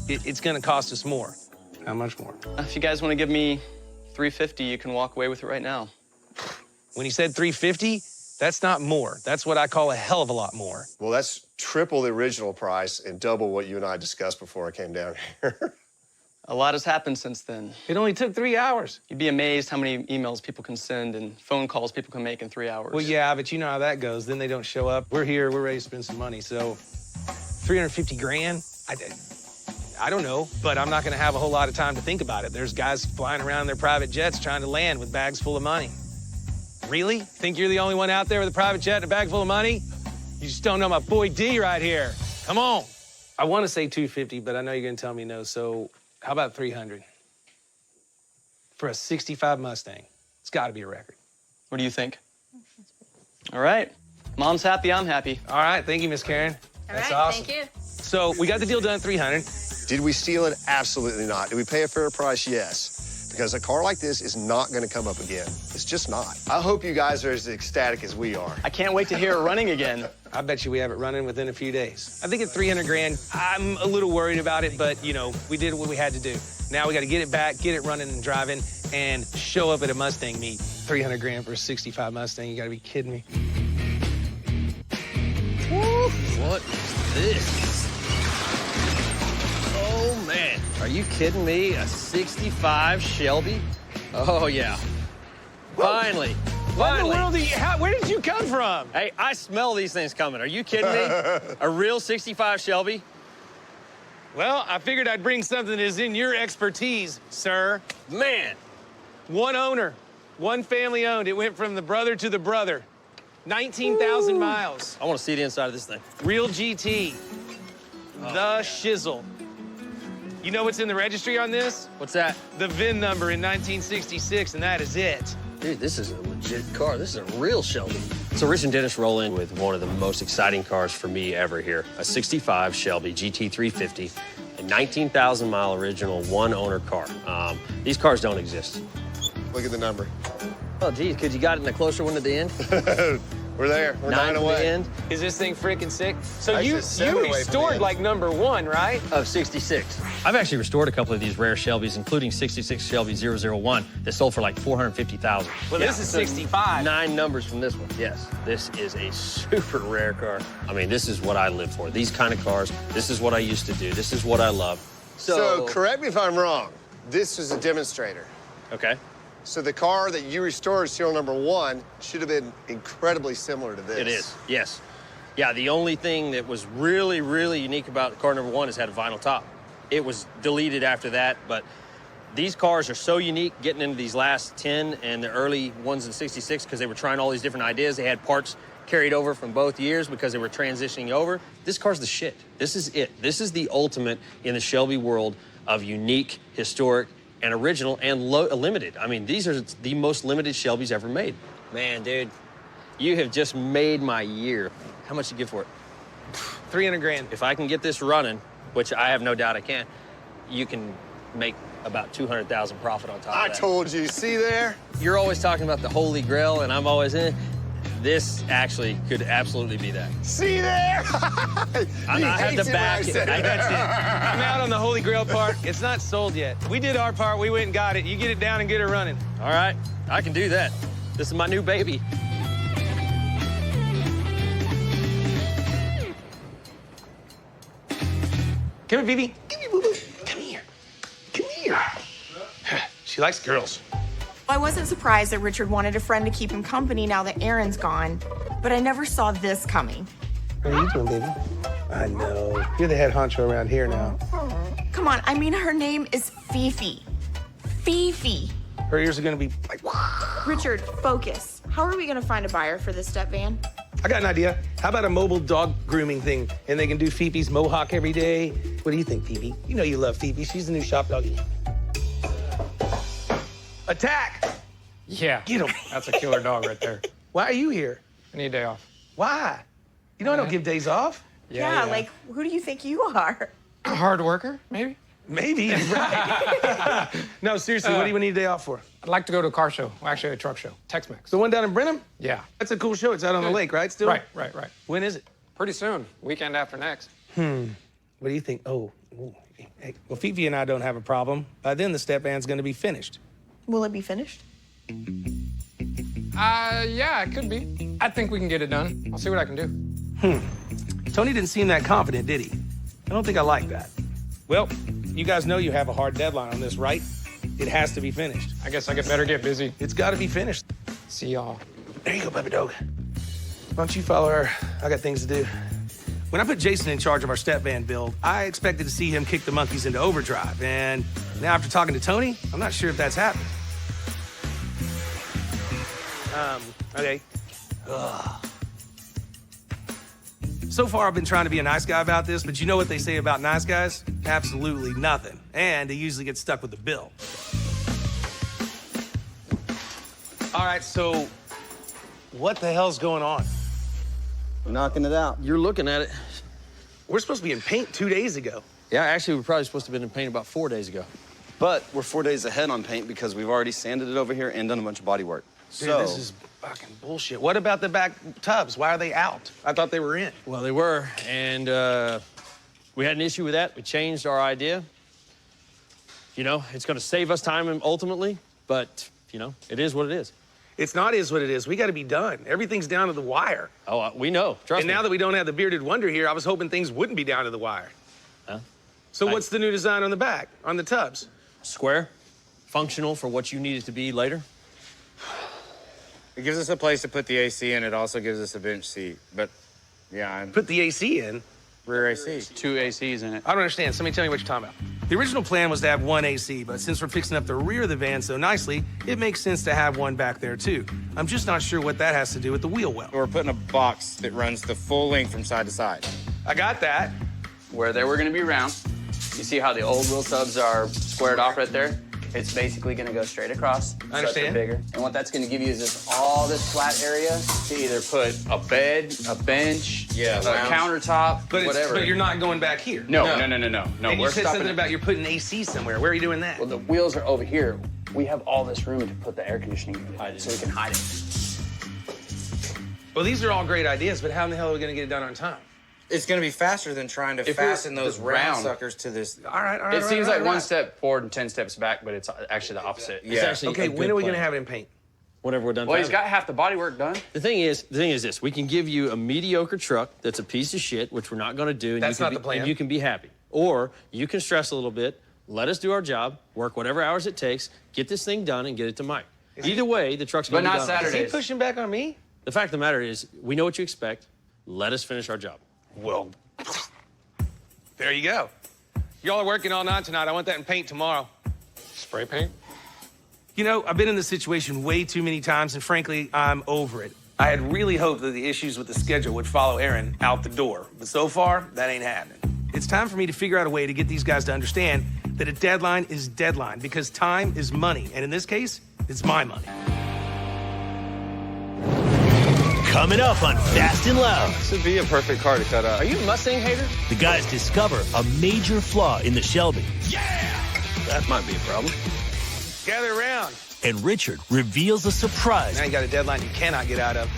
it's going to cost us more. How much more? If you guys want to give me $350, you can walk away with it right now. When he said $350, that's not more. That's what I call a hell of a lot more. Well, that's triple the original price and double what you and I discussed before I came down here. A lot has happened since then. It only took 3 hours. You'd be amazed how many emails people can send and phone calls people can make in 3 hours. Well, yeah, but you know how that goes. Then they don't show up. We're here. We're ready to spend some money. So 350 grand? I don't know, but I'm not going to have a whole lot of time to think about it. There's guys flying around in their private jets trying to land with bags full of money. Really? Think you're the only one out there with a private jet and a bag full of money? You just don't know my boy D right here. Come on. I want to say 250, but I know you're going to tell me no, so how about 300? For a 65 Mustang. It's got to be a record. What do you think? All right. Mom's happy, I'm happy. All right, thank you, Miss Karen. That's awesome. Thank you. So we got the deal done at 300. Did we steal it? Absolutely not. Did we pay a fair price? Yes. Because a car like this is not going to come up again. It's just not. I hope you guys are as ecstatic as we are. I can't wait to hear it running again. I bet you we have it running within a few days. I think at 300 grand, I'm a little worried about it, but, we did what we had to do. Now we got to get it back, get it running and driving, and show up at a Mustang meet. 300 grand for a 65 Mustang, you got to be kidding me. Woo, what is this? Oh, man. Are you kidding me? A 65 Shelby? Oh, yeah. Finally. What in the world where did you come from? Hey, I smell these things coming. Are you kidding me? A real 65 Shelby? Well, I figured I'd bring something that is in your expertise, sir. Man. One owner, one family owned. It went from the brother to the brother. 19,000 miles. I want to see the inside of this thing. Real GT. The shizzle. You know what's in the registry on this? What's that? The VIN number in 1966, and that is it. Dude, this is a legit car. This is a real Shelby. So Rich and Dennis roll in with one of the most exciting cars for me ever here. A 65 Shelby GT350, a 19,000-mile original one-owner car. These cars don't exist. Look at the number. Oh, geez, could you got it in a closer one to the end? We're there. We're 9 away. To the end. Is this thing freaking sick? So Actually, you 7 away from restored the like #1, right? Of 66. I've actually restored a couple of these rare Shelbys, including 66 Shelby 001 that sold for like $450,000. Well, this is 65. 9 numbers from this one. Yes, this is a super rare car. I mean, this is what I live for. These kind of cars. This is what I used to do. This is what I love. So correct me if I'm wrong. This was a demonstrator. Okay. So the car that you restored, serial #1, should have been incredibly similar to this. It is, yes. Yeah, the only thing that was really, really unique about car #1 is it had a vinyl top. It was deleted after that, but these cars are so unique getting into these last 10 and the early ones in 66 because they were trying all these different ideas. They had parts carried over from both years because they were transitioning over. This car's the shit. This is it. This is the ultimate in the Shelby world of unique, historic, and original and limited. I mean, these are the most limited Shelbys ever made. Man, dude, you have just made my year. How much you give for it? 300 grand. If I can get this running, which I have no doubt I can, you can make about 200,000 profit on top of that. I told you, see there? You're always talking about the Holy Grail, and I'm always in. This actually could absolutely be that. See there? I had to back it. That's it. I'm out on the Holy Grail part. It's not sold yet. We did our part. We went and got it. You get it down and get it running. All right. I can do that. This is my new baby. Come here, Phoebe. Come here, boo-boo. Come here. Come here. She likes girls. I wasn't surprised that Richard wanted a friend to keep him company now that Aaron's gone, but I never saw this coming. What are you doing, baby? I know. You're the head honcho around here now. Come on, I mean, her name is Fifi. Fifi. Her ears are gonna be like, Richard, focus. How are we gonna find a buyer for this step van? I got an idea. How about a mobile dog grooming thing? And they can do Phoebe's mohawk every day. What do you think, Phoebe? You know you love Phoebe. She's the new shop doggy. Attack! Yeah. Get him. That's a killer dog right there. Why are you here? I need a day off. Why? You know I don't give days off. Yeah, like, who do you think you are? A hard worker, maybe? Maybe, right. No, seriously, what do you need a day off for? I'd like to go to a car show. Well, actually, a truck show. Tex-Mex. The one down in Brenham? Yeah. That's a cool show. It's out on the lake, right, still? Right. When is it? Pretty soon. Weekend after next. What do you think? Ooh. Hey, well, Fifi and I don't have a problem. By then, the step van's gonna be finished. Will it be finished? Yeah, it could be. I think we can get it done. I'll see what I can do. Tony didn't seem that confident, did he? I don't think I like that. Well, you guys know you have a hard deadline on this, right? It has to be finished. I guess I better get busy. It's gotta be finished. See y'all. There you go, puppy dog. Why don't you follow her? I got things to do. When I put Jason in charge of our step van build, I expected to see him kick the monkeys into overdrive. And now after talking to Tony, I'm not sure if that's happened. Okay. Ugh. So far, I've been trying to be a nice guy about this, but you know what they say about nice guys? Absolutely nothing. And they usually get stuck with the bill. All right, so what the hell's going on? We're knocking it out. You're looking at it. We're supposed to be in paint 2 days ago. Yeah, actually, we're probably supposed to have been in paint about 4 days ago. But we're 4 days ahead on paint because we've already sanded it over here and done a bunch of body work. Dude, this is fucking bullshit. What about the back tubs? Why are they out? I thought they were in. Well, they were, and we had an issue with that. We changed our idea. You know, it's going to save us time ultimately, but, you know, it is what it is. It's not is what it is. We got to be done. Everything's down to the wire. Oh, we know. Trust me. And now that we don't have the bearded wonder here, I was hoping things wouldn't be down to the wire. Huh? So what's the new design on the back, on the tubs? Square, functional for what you need it to be later. It gives us a place to put the AC in. It also gives us a bench seat. But, yeah. Put the AC in? Rear AC. 2 ACs in it. I don't understand. Somebody tell me what you're talking about. The original plan was to have one AC, but since we're fixing up the rear of the van so nicely, it makes sense to have one back there, too. I'm just not sure what that has to do with the wheel well. We're putting a box that runs the full length from side to side. I got that. Where they were going to be round, you see how the old wheel tubs are squared off right there? It's basically going to go straight across. I understand. Bigger. And what that's going to give you is just all this flat area to either put a bed, a bench, a countertop, whatever. But you're not going back here. No. And you said something about you're putting AC somewhere. Where are you doing that? Well, the wheels are over here. We have all this room to put the air conditioning in so we can hide it. Well, these are all great ideas, but how in the hell are we going to get it done on time? It's going to be faster than trying to fasten those round suckers to this. All right. It seems like 1 step forward and 10 steps back, but it's actually the opposite. It's actually okay, when are we going to have it in paint? Whenever we're done. Well, he's got half the body work done. The thing is this: we can give you a mediocre truck that's a piece of shit, which we're not going to do. And That's you can not the plan. And you can be happy, or you can stress a little bit. Let us do our job, work whatever hours it takes, get this thing done, and get it to Mike. Either way, the truck's going to be done. But not Saturdays. Is he pushing back on me? The fact of the matter is, we know what you expect. Let us finish our job. Well, there you go. Y'all are working all night tonight. I want that in paint tomorrow. Spray paint? You know, I've been in this situation way too many times, and frankly, I'm over it. I had really hoped that the issues with the schedule would follow Aaron out the door, but so far, that ain't happening. It's time for me to figure out a way to get these guys to understand that a deadline is deadline, because time is money, and in this case, it's my money. Coming up on Fast and Loud. This would be a perfect car to cut up. Are you a Mustang hater? The guys discover a major flaw in the Shelby. That might be a problem. Gather around. And Richard reveals a surprise. Now you got a deadline you cannot get out of.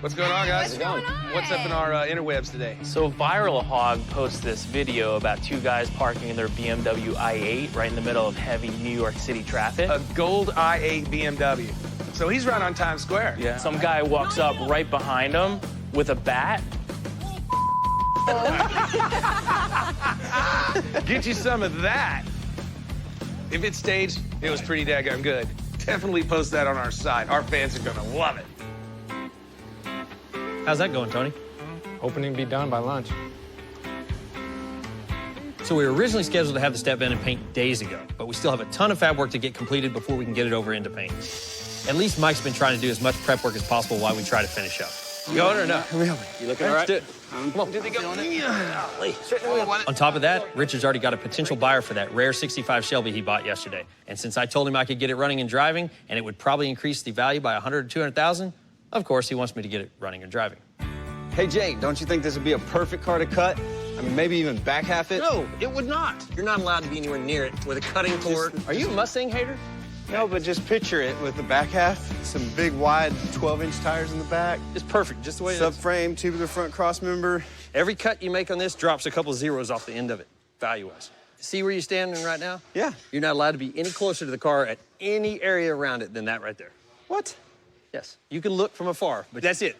What's going on, guys? What's up in our interwebs today? So Viral Hog posts this video about 2 guys parking in their BMW i8 right in the middle of heavy New York City traffic. A gold i8 BMW. So he's right on Times Square. Yeah. Some guy walks up right behind him with a bat. Get you some of that. If it's staged, it was pretty daggone good. Definitely post that on our site. Our fans are gonna love it. How's that going, Tony? Hoping to be done by lunch. So we were originally scheduled to have the step van and paint days ago, but we still have a ton of fab work to get completed before we can get it over into paint. At least Mike's been trying to do as much prep work as possible while we try to finish up. You going or no? Really? You looking all right? Come on. On top of that, Richard's already got a potential buyer for that rare 65 Shelby he bought yesterday. And since I told him I could get it running and driving, and it would probably increase the value by 100 or 200,000, of course he wants me to get it running and driving. Hey, Jake, don't you think this would be a perfect car to cut? I mean, maybe even back half it? No, it would not. You're not allowed to be anywhere near it with a cutting cord. Are you a Mustang hater? No, but just picture it with the back half, some big, wide 12-inch tires in the back. It's perfect, just the way it is. Subframe, tubular front cross member. Every cut you make on this drops a couple zeros off the end of it, value-wise. See where you're standing right now? Yeah. You're not allowed to be any closer to the car at any area around it than that right there. What? Yes. You can look from afar, but that's it.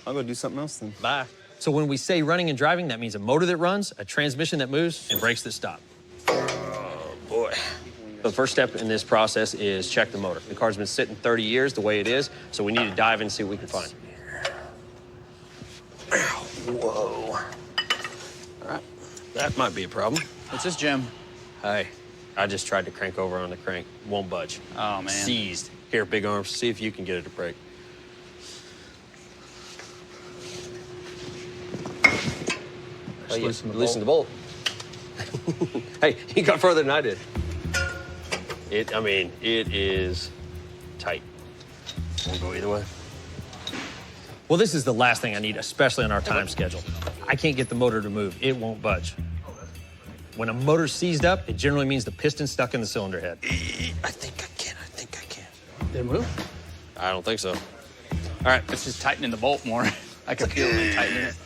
I'll go do something else then. Bye. So when we say running and driving, that means a motor that runs, a transmission that moves, and brakes that stop. Oh, boy. The first step in this process is check the motor. The car's been sitting 30 years the way it is, so we need to dive in and see what we can find. Whoa. All right. That might be a problem. What's this, Jim? Hey, I just tried to crank over on the crank. Won't budge. Oh, man. Seized. Here, big arms, see if you can get it to brake. Oh, yeah. Loosen the bolt. Hey, he got further than I did. It is tight. Won't go either way. Well, this is the last thing I need, especially on our time schedule. I can't get the motor to move. It won't budge. When a motor's seized up, it generally means the piston's stuck in the cylinder head. I think I can. Did it move? I don't think so. All right. It's just tightening the bolt more. I can feel it tightening it.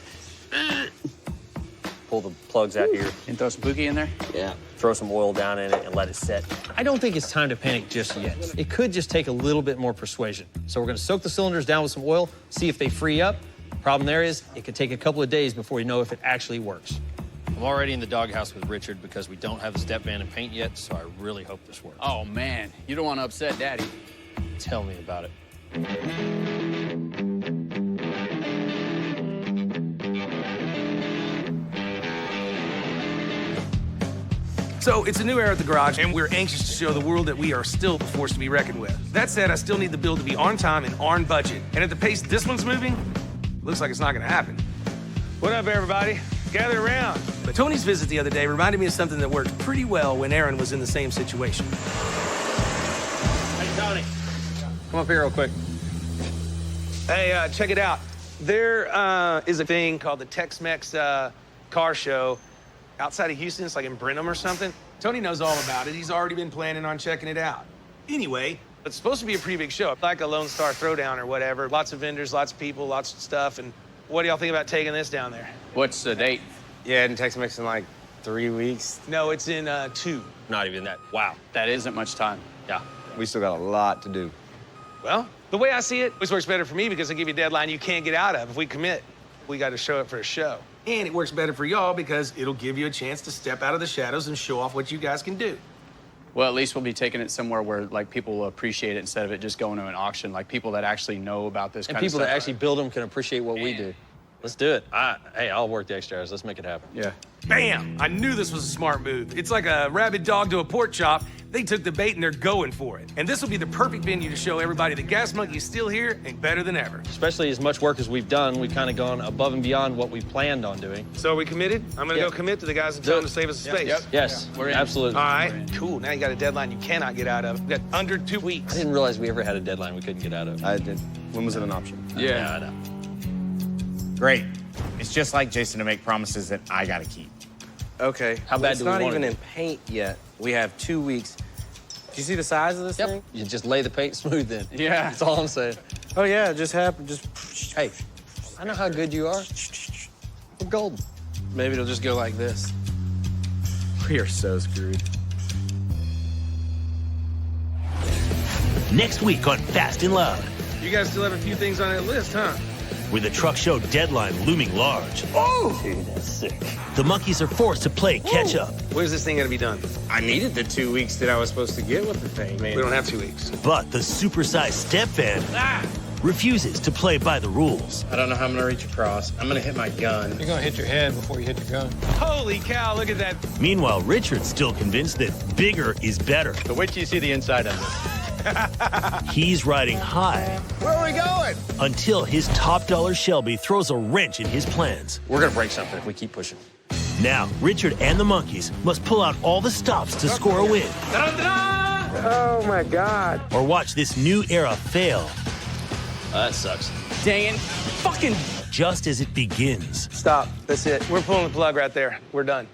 Pull the plugs out here. And throw some Pookie in there? Yeah. Throw some oil down in it and let it set. I don't think it's time to panic just yet. It could just take a little bit more persuasion. So we're gonna soak the cylinders down with some oil, see if they free up. Problem there is, it could take a couple of days before we know if it actually works. I'm already in the doghouse with Richard because we don't have the step van and paint yet, so I really hope this works. Oh, man. You don't want to upset Daddy. Tell me about it. So it's a new era at the garage, and we're anxious to show the world that we are still a force to be reckoned with. That said, I still need the build to be on time and on budget. And at the pace this one's moving, looks like it's not gonna happen. What up, everybody? Gather around. But Tony's visit the other day reminded me of something that worked pretty well when Aaron was in the same situation. Hey, Tony. Come up here real quick. Hey, check it out. There is a thing called the Tex-Mex car show outside of Houston. It's like in Brenham or something. Tony knows all about it. He's already been planning on checking it out. Anyway, it's supposed to be a pretty big show, like a Lone Star Throwdown or whatever. Lots of vendors, lots of people, lots of stuff. And what do y'all think about taking this down there? What's the date? Yeah, in Tex-Mex in like 3 weeks. No, it's in 2. Not even that. Wow. That isn't much time. Yeah. We still got a lot to do. Well, the way I see it, this works better for me because I give you a deadline you can't get out of. If we commit, we got to show up for a show. And it works better for y'all because it'll give you a chance to step out of the shadows and show off what you guys can do. Well, at least we'll be taking it somewhere where, like, people will appreciate it instead of it just going to an auction. Like, people that actually know about this kind of stuff. And people that actually build them can appreciate what we do. Let's do it. Hey, I'll work the extra hours. Let's make it happen. Yeah. Bam! I knew this was a smart move. It's like a rabid dog to a pork chop. They took the bait and they're going for it. And this will be the perfect venue to show everybody the Gas Monkey is still here and better than ever. Especially as much work as we've done, we've kind of gone above and beyond what we planned on doing. So are we committed? I'm gonna go commit to the guys and tell them to save us some space. Yep. Yes, We're in. absolutely. All right, cool. Now you got a deadline you cannot get out of. We got under 2 weeks. I didn't realize we ever had a deadline we couldn't get out of. I did. When was it an option? Yeah, I know. Great. It's just like Jason to make promises that I gotta keep. Okay. How bad it's do we not want even it? in paint yet. We have 2 weeks. Do you see the size of this thing? You just lay the paint smooth in. Yeah. That's all I'm saying. Oh, yeah, it just happened. Just. Hey, I know how good you are. We're golden. Maybe it'll just go like this. We are so screwed. Next week on Fast and Loud, You guys still have a few things on that list, huh? with the truck show deadline looming large, Oh! Dude, that's sick. the monkeys are forced to play catch up. Where's this thing gonna be done? I needed the 2 weeks that I was supposed to get with the thing, man. We don't have 2 weeks. But the supersized step van refuses to play by the rules. I don't know how I'm gonna reach across. I'm gonna hit my gun. You're gonna hit your head before you hit your gun. Holy cow, look at that. Meanwhile, Richard's still convinced that bigger is better. But wait till you see the inside of it. He's riding high. Where are we going? Until his top dollar Shelby throws a wrench in his plans. We're gonna break something if we keep pushing. Now, Richard and the monkeys must pull out all the stops to score a win. Oh my God. Or watch this new era fail. That sucks. Dang it. Fucking. Just as it begins. Stop. That's it. We're pulling the plug right there. We're done.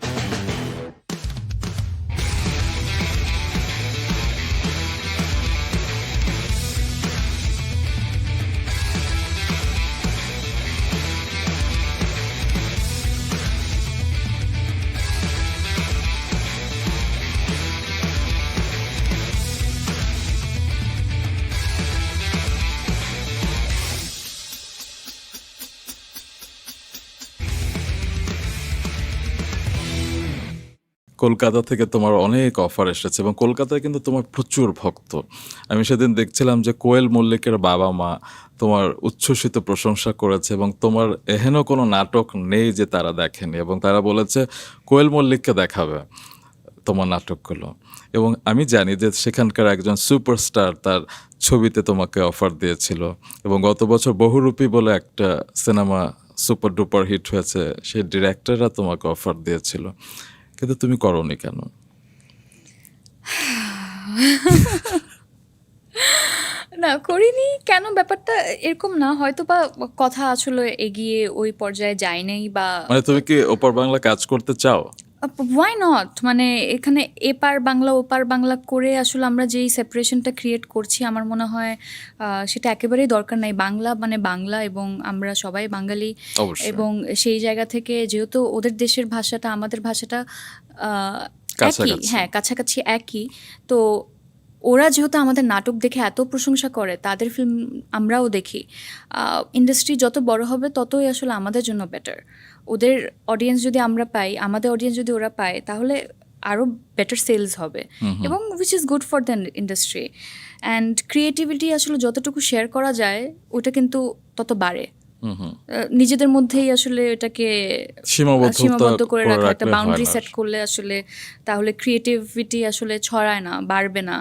Kolkata থেকে তোমার অনেক offer এসেছে এবং কলকাতায় কিন্তু তোমার প্রচুর ভক্ত। আমি সেদিন দেখছিলাম যে কোয়েল মল্লিকের বাবা মা তোমার উচ্ছ্বসিত প্রশংসা করেছে এবং তোমার এহেন কোনো নাটক নেই যে তারা দেখেনি এবং তারা বলেছে কোয়েল মল্লিককে দেখাবে তোমার নাটকগুলো। এবং আমি জানি যে সেখানকার একজন সুপারস্টার তার ছবিতে তোমাকে অফার দিয়েছিল এবং গত বছর বহুরূপী বলে একটা সিনেমা সুপার ডুপার হিট হয়েছে, সেই ডিরেক্টররা তোমাকে অফার দিয়েছিল, কিন্তু তুমি করোনি কেন? না করিনি কেন, ব্যাপারটা এরকম না, হয়তো বা কথা আসলে এগিয়ে ওই পর্যায়ে যায় নাই বা মানে তুমি কি ওপার বাংলা কাজ করতে চাও? ওয়াই নট, মানে এখানে এপার বাংলা ওপার বাংলা করে আসলে আমরা যেই সেপারেশনটা ক্রিয়েট করছি আমার মনে হয় সেটা একেবারেই দরকার নাই। বাংলা মানে বাংলা এবং আমরা সবাই বাঙালি এবং সেই জায়গা থেকে যেহেতু ওদের দেশের ভাষাটা আমাদের ভাষাটা একই, হ্যাঁ কাছাকাছি একই, তো ওরা যেহেতু আমাদের নাটক দেখে এত প্রশংসা করে, তাদের ফিল্ম আমরাও দেখি, ইন্ডাস্ট্রি যত বড় হবে ততই আসলে আমাদের জন্য বেটার। ওদের অডিয়েন্স যদি আমরা পাই, আমাদের অডিয়েন্স যদি ওরা পায়, তাহলে আরও বেটার সেলস হবে এবং which is good for the industry. And creativity আসলে যতটুকু শেয়ার করা যায় ওটা কিন্তু তত বাড়ে। নিজেদের মধ্যেই আসলে এটাকে সীমাবদ্ধ করে রাখা, একটা বাউন্ডারি সেট করলে আসলে তাহলে ক্রিয়েটিভিটি আসলে ছড়ায় না, বাড়বে না,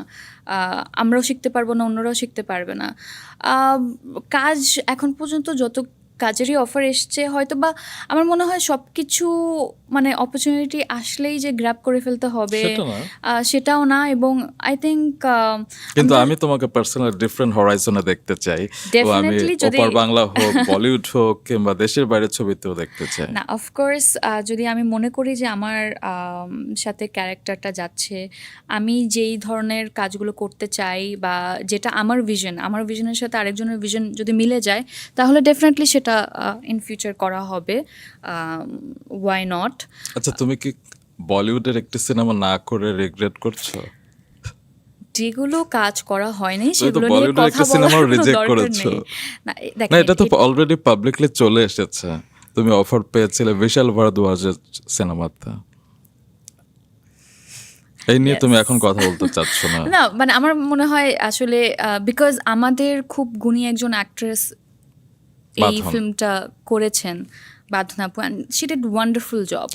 আমরাও শিখতে পারবো না, অন্যরাও শিখতে পারবে না। কাজ এখন পর্যন্ত যত কাজেরই অফার এসছে, হয়তো বা আমার মনে হয় সব কিছু মানে অপরচুনিটি আসলেই যে গ্র্যাব করে ফেলতে হবে সেটাও না। এবং আই থিঙ্ক কিন্তু আমি তোমাকে পার্সোনাল ডিফারেন্ট হরাইজনে দেখতে চাই, আমি ওপার বাংলা হোক, বলিউড হোক কিংবা দেশের বাইরের ছবিতেও দেখতে চাই। না অফকোর্স যদি আমি মনে করি যে আমার সাথে ক্যারেক্টারটা যাচ্ছে, আমি যেই ধরনের কাজগুলো করতে চাই বা যেটা আমার ভিশনের সাথে আরেকজনের ভিশন যদি মিলে যায়, তাহলে ডেফিনেটলি সেটা ইন ফিউচার করা হবে। Why not? আচ্ছা, তুমি কি বলিউডের একটি সিনেমা না করে রিগ্রেট করছো? যেগুলো কাজ করা হয়নি সেগুলো নিয়ে কথা বলার দরকার নেই। না, এটা তো অলরেডি পাবলিকলি চলে এসেছে। তুমি অফার পেয়েছিলে বিশাল ভারদ্বাজের সিনেমাতে, এই নিয়ে তুমি এখন কথা বলতে চাচ্ছ না? না মানে আমার মনে হয় আসলে বিকজ আমাদের খুব গুণী একজন অ্যাক্ট্রেস এই ফিল্মটা করেছেন, বাঁধন আপু, and she did wonderful job.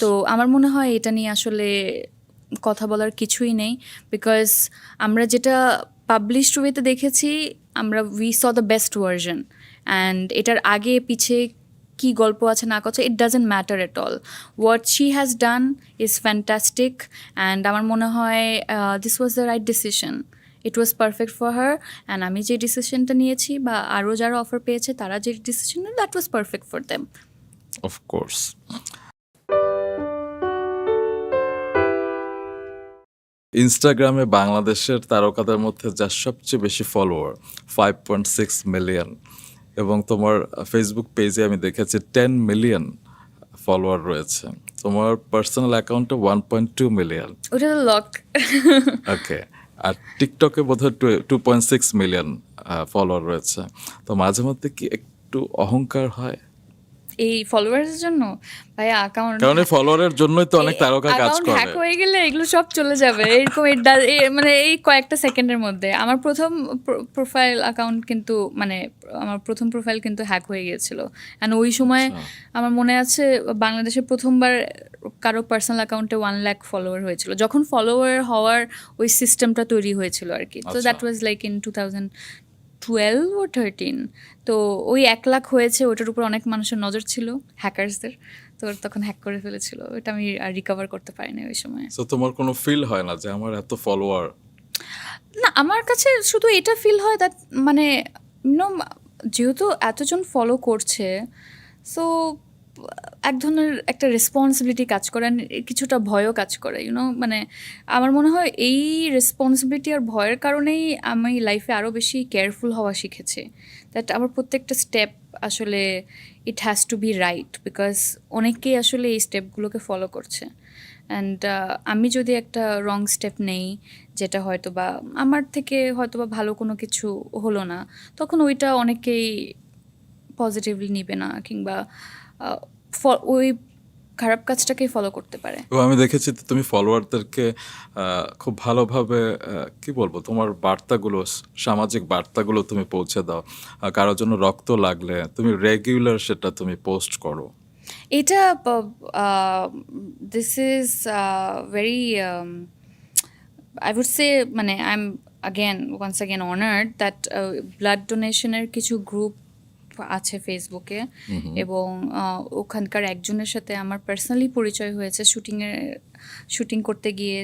তো আমার মনে হয় এটা নিয়ে আসলে কথা বলার কিছুই নেই, বিকজ আমরা যেটা পাবলিশড ওয়েতে দেখেছি, আমরা we saw the best version, and এটার আগে পিছে কি গল্প আছে না করছে, it doesn't matter at all. What she has done is fantastic, and আমার মনে হয় this was the right decision. It was perfect for her, and আমি যে ডিসিশনটা নিয়েছি বা আরও যারা অফার পেয়েছে তারা যে decision, that was perfect for them. Of course. ইনস্টাগ্রামে বাংলাদেশের তারকাদের মধ্যে যার সবচেয়ে বেশি ফলোয়ার 5.6 মিলিয়ন, এবং তোমার ফেসবুক পেজে আমি দেখেছি 10 মিলিয়ন ফলোয়ার রয়েছে। তোমার পার্সোনাল অ্যাকাউন্টে 1.2 মিলিয়ন। ওটা তো লক। ওকে। আর টিকটকে বোধহয় 2.6 মিলিয়ন ফলোয়ার রয়েছে। তো মাঝে মধ্যে কি একটু অহংকার হয়? এই ফলোয়ার্সের জন্য ভাইয়া অ্যাকাউন্ট কারণ এই ফলোয়ারের জন্যই তো অনেক তারকা কাজ অ্যাকাউন্ট করে। হ্যাক হয়ে গেলে এগুলো সব চলে যাবে এরকম মানে এই কয়েকটা সেকেন্ডের মধ্যে। আমার প্রথম প্রোফাইল অ্যাকাউন্ট কিন্তু মানে আমার প্রথম প্রোফাইল কিন্তু হ্যাক হয়ে গিয়েছিল। অ্যান্ড ওই সময় আমার মনে আছে বাংলাদেশে প্রথমবার কারো পার্সোনাল অ্যাকাউন্টে 1 লাখ ফলোয়ার হয়েছিল, যখন ফলোয়ার হওয়ার ওই সিস্টেমটা তৈরি হয়েছিল আর কি। তো that was like in 2012 or 13। তো ওই 1 লাখ হয়েছে, ওটার উপর অনেক মানুষের নজর ছিল, হ্যাকার্সদের। তো তখন হ্যাক করে ফেলেছিল, ওটা আমি রিকভার করতে পারিনি ওই সময়। তো তোমার কোনো ফিল হয় না যে আমার এত ফলোয়ার? না, আমার কাছে শুধু এটা ফিল হয় দ্যাট মানে যেহেতু এতজন ফলো করছে, সো এক ধরনের একটা রেসপন্সিবিলিটি কাজ করে, কিছুটা ভয়ও কাজ করে মানে আমার মনে হয় এই রেসপন্সিবিলিটি আর ভয়ের কারণেই আমি লাইফে আরও বেশি কেয়ারফুল হওয়া শিখেছি। দ্যাট আমার প্রত্যেকটা স্টেপ আসলে it has to be right, because অনেকেই আসলে এই স্টেপগুলোকে ফলো করছে। অ্যান্ড আমি যদি একটা রং স্টেপ নেই, যেটা হয়তো বা আমার থেকে হয়তো বা ভালো কোনো কিছু হলো না, তখন ওইটা অনেকেই পজিটিভলি নিবে না, কিংবা ওই খারাপ কাজটাকেই ফলো করতে পারে। তো আমি দেখেছি তুমি ফলোয়ারদেরকে খুব ভালোভাবে কি বলবো, তোমার বার্তাগুলো, সামাজিক বার্তাগুলো তুমি পৌঁছে দাও। কারোর জন্য রক্ত লাগলে তুমি রেগুলার সেটা তুমি পোস্ট করো। এটা this is very I would say মানে I am once again honoured that blood ডোনেশনের কিছু গ্রুপ আছে ফেসবুকে, এবং ওখানকার একজনের সাথে আমার পার্সোনালি পরিচয় হয়েছে শুটিং করতে গিয়ে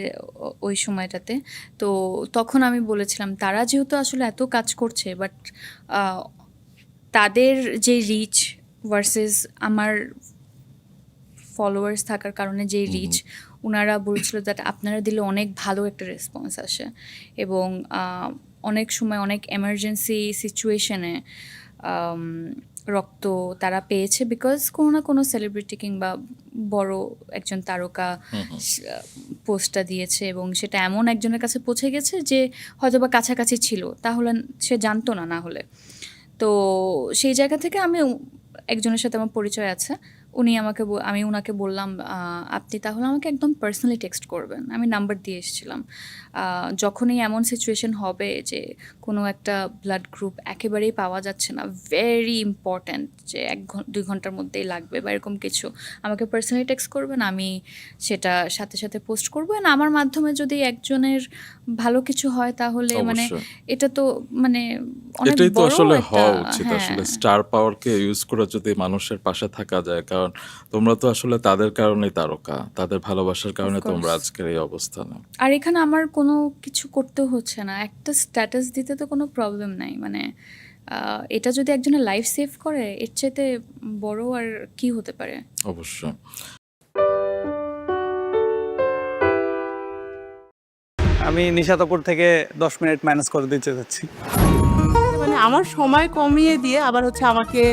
ওই সময়টাতে। তো তখন আমি বলেছিলাম তারা যেহেতু আসলে এত কাজ করছে, বাট তাদের যে রিচ ভার্সেস আমার ফলোয়ার্স থাকার কারণে যে রিচ, ওনারা বলছিল দ্যাট আপনারা দিলে অনেক ভালো একটা রেসপন্স আসে, এবং অনেক সময় অনেক এমার্জেন্সি সিচুয়েশনে রক্ত তারা পেয়েছে, বিকজ কোনো না কোনো সেলিব্রিটি কিংবা বড় একজন তারকা পোস্টটা দিয়েছে, এবং সেটা এমন একজনের কাছে পৌঁছে গেছে যে হয়তো বা কাছাকাছি ছিল, তাহলে সে জানতো না হলে। তো সেই জায়গা থেকে আমি একজনের সাথে আমার পরিচয় আছে, আমি ওনাকে বললাম আপনি তাহলে আমাকে একদম পার্সোনালি টেক্সট করবেন। আমি নাম্বার দিয়ে এসেছিলাম। যখনই এমন সিচুয়েশন হবে যে কোনো একটা ব্লাড গ্রুপ একেবারেই পাওয়া যাচ্ছে না, ভেরি ইম্পর্ট্যান্ট, যে 1-2 ঘন্টার মধ্যেই লাগবে বা এরকম কিছু, আমাকে পার্সোনালি টেক্সট করবেন, আমি সেটা সাথে সাথে পোস্ট করবো। আর আমার মাধ্যমে যদি একজনের ভালো কিছু হয় তাহলে মানে এটা তো মানে অনেক এটাই তো বড় আসলে একটা, হওয়া উচিত। আসলে স্টার পাওয়ারকে ইউজ করে যদি মানুষের পাশে থাকা যায়, কারণ তোমরা তো আসলে তাদের কারণেই তারকা, তাদের ভালোবাসার কারণে তোমরা আজকের এই অবস্থানে। আর এখানে আমার কোনো কিছু করতেও হচ্ছে না, একটা স্ট্যাটাস দিতে তো কোনো প্রবলেম নাই। মানে এটা যদি একজনের লাইফ সেভ করে, এর চাইতে বড় আর কি হতে পারে? অবশ্যই। আমি নিশাতপুর থেকে 10 মিনিট ম্যানেজ করে দিতে যাচ্ছি। মানে আমার সময় কমিয়ে দিয়ে আবার হচ্ছে আমাকে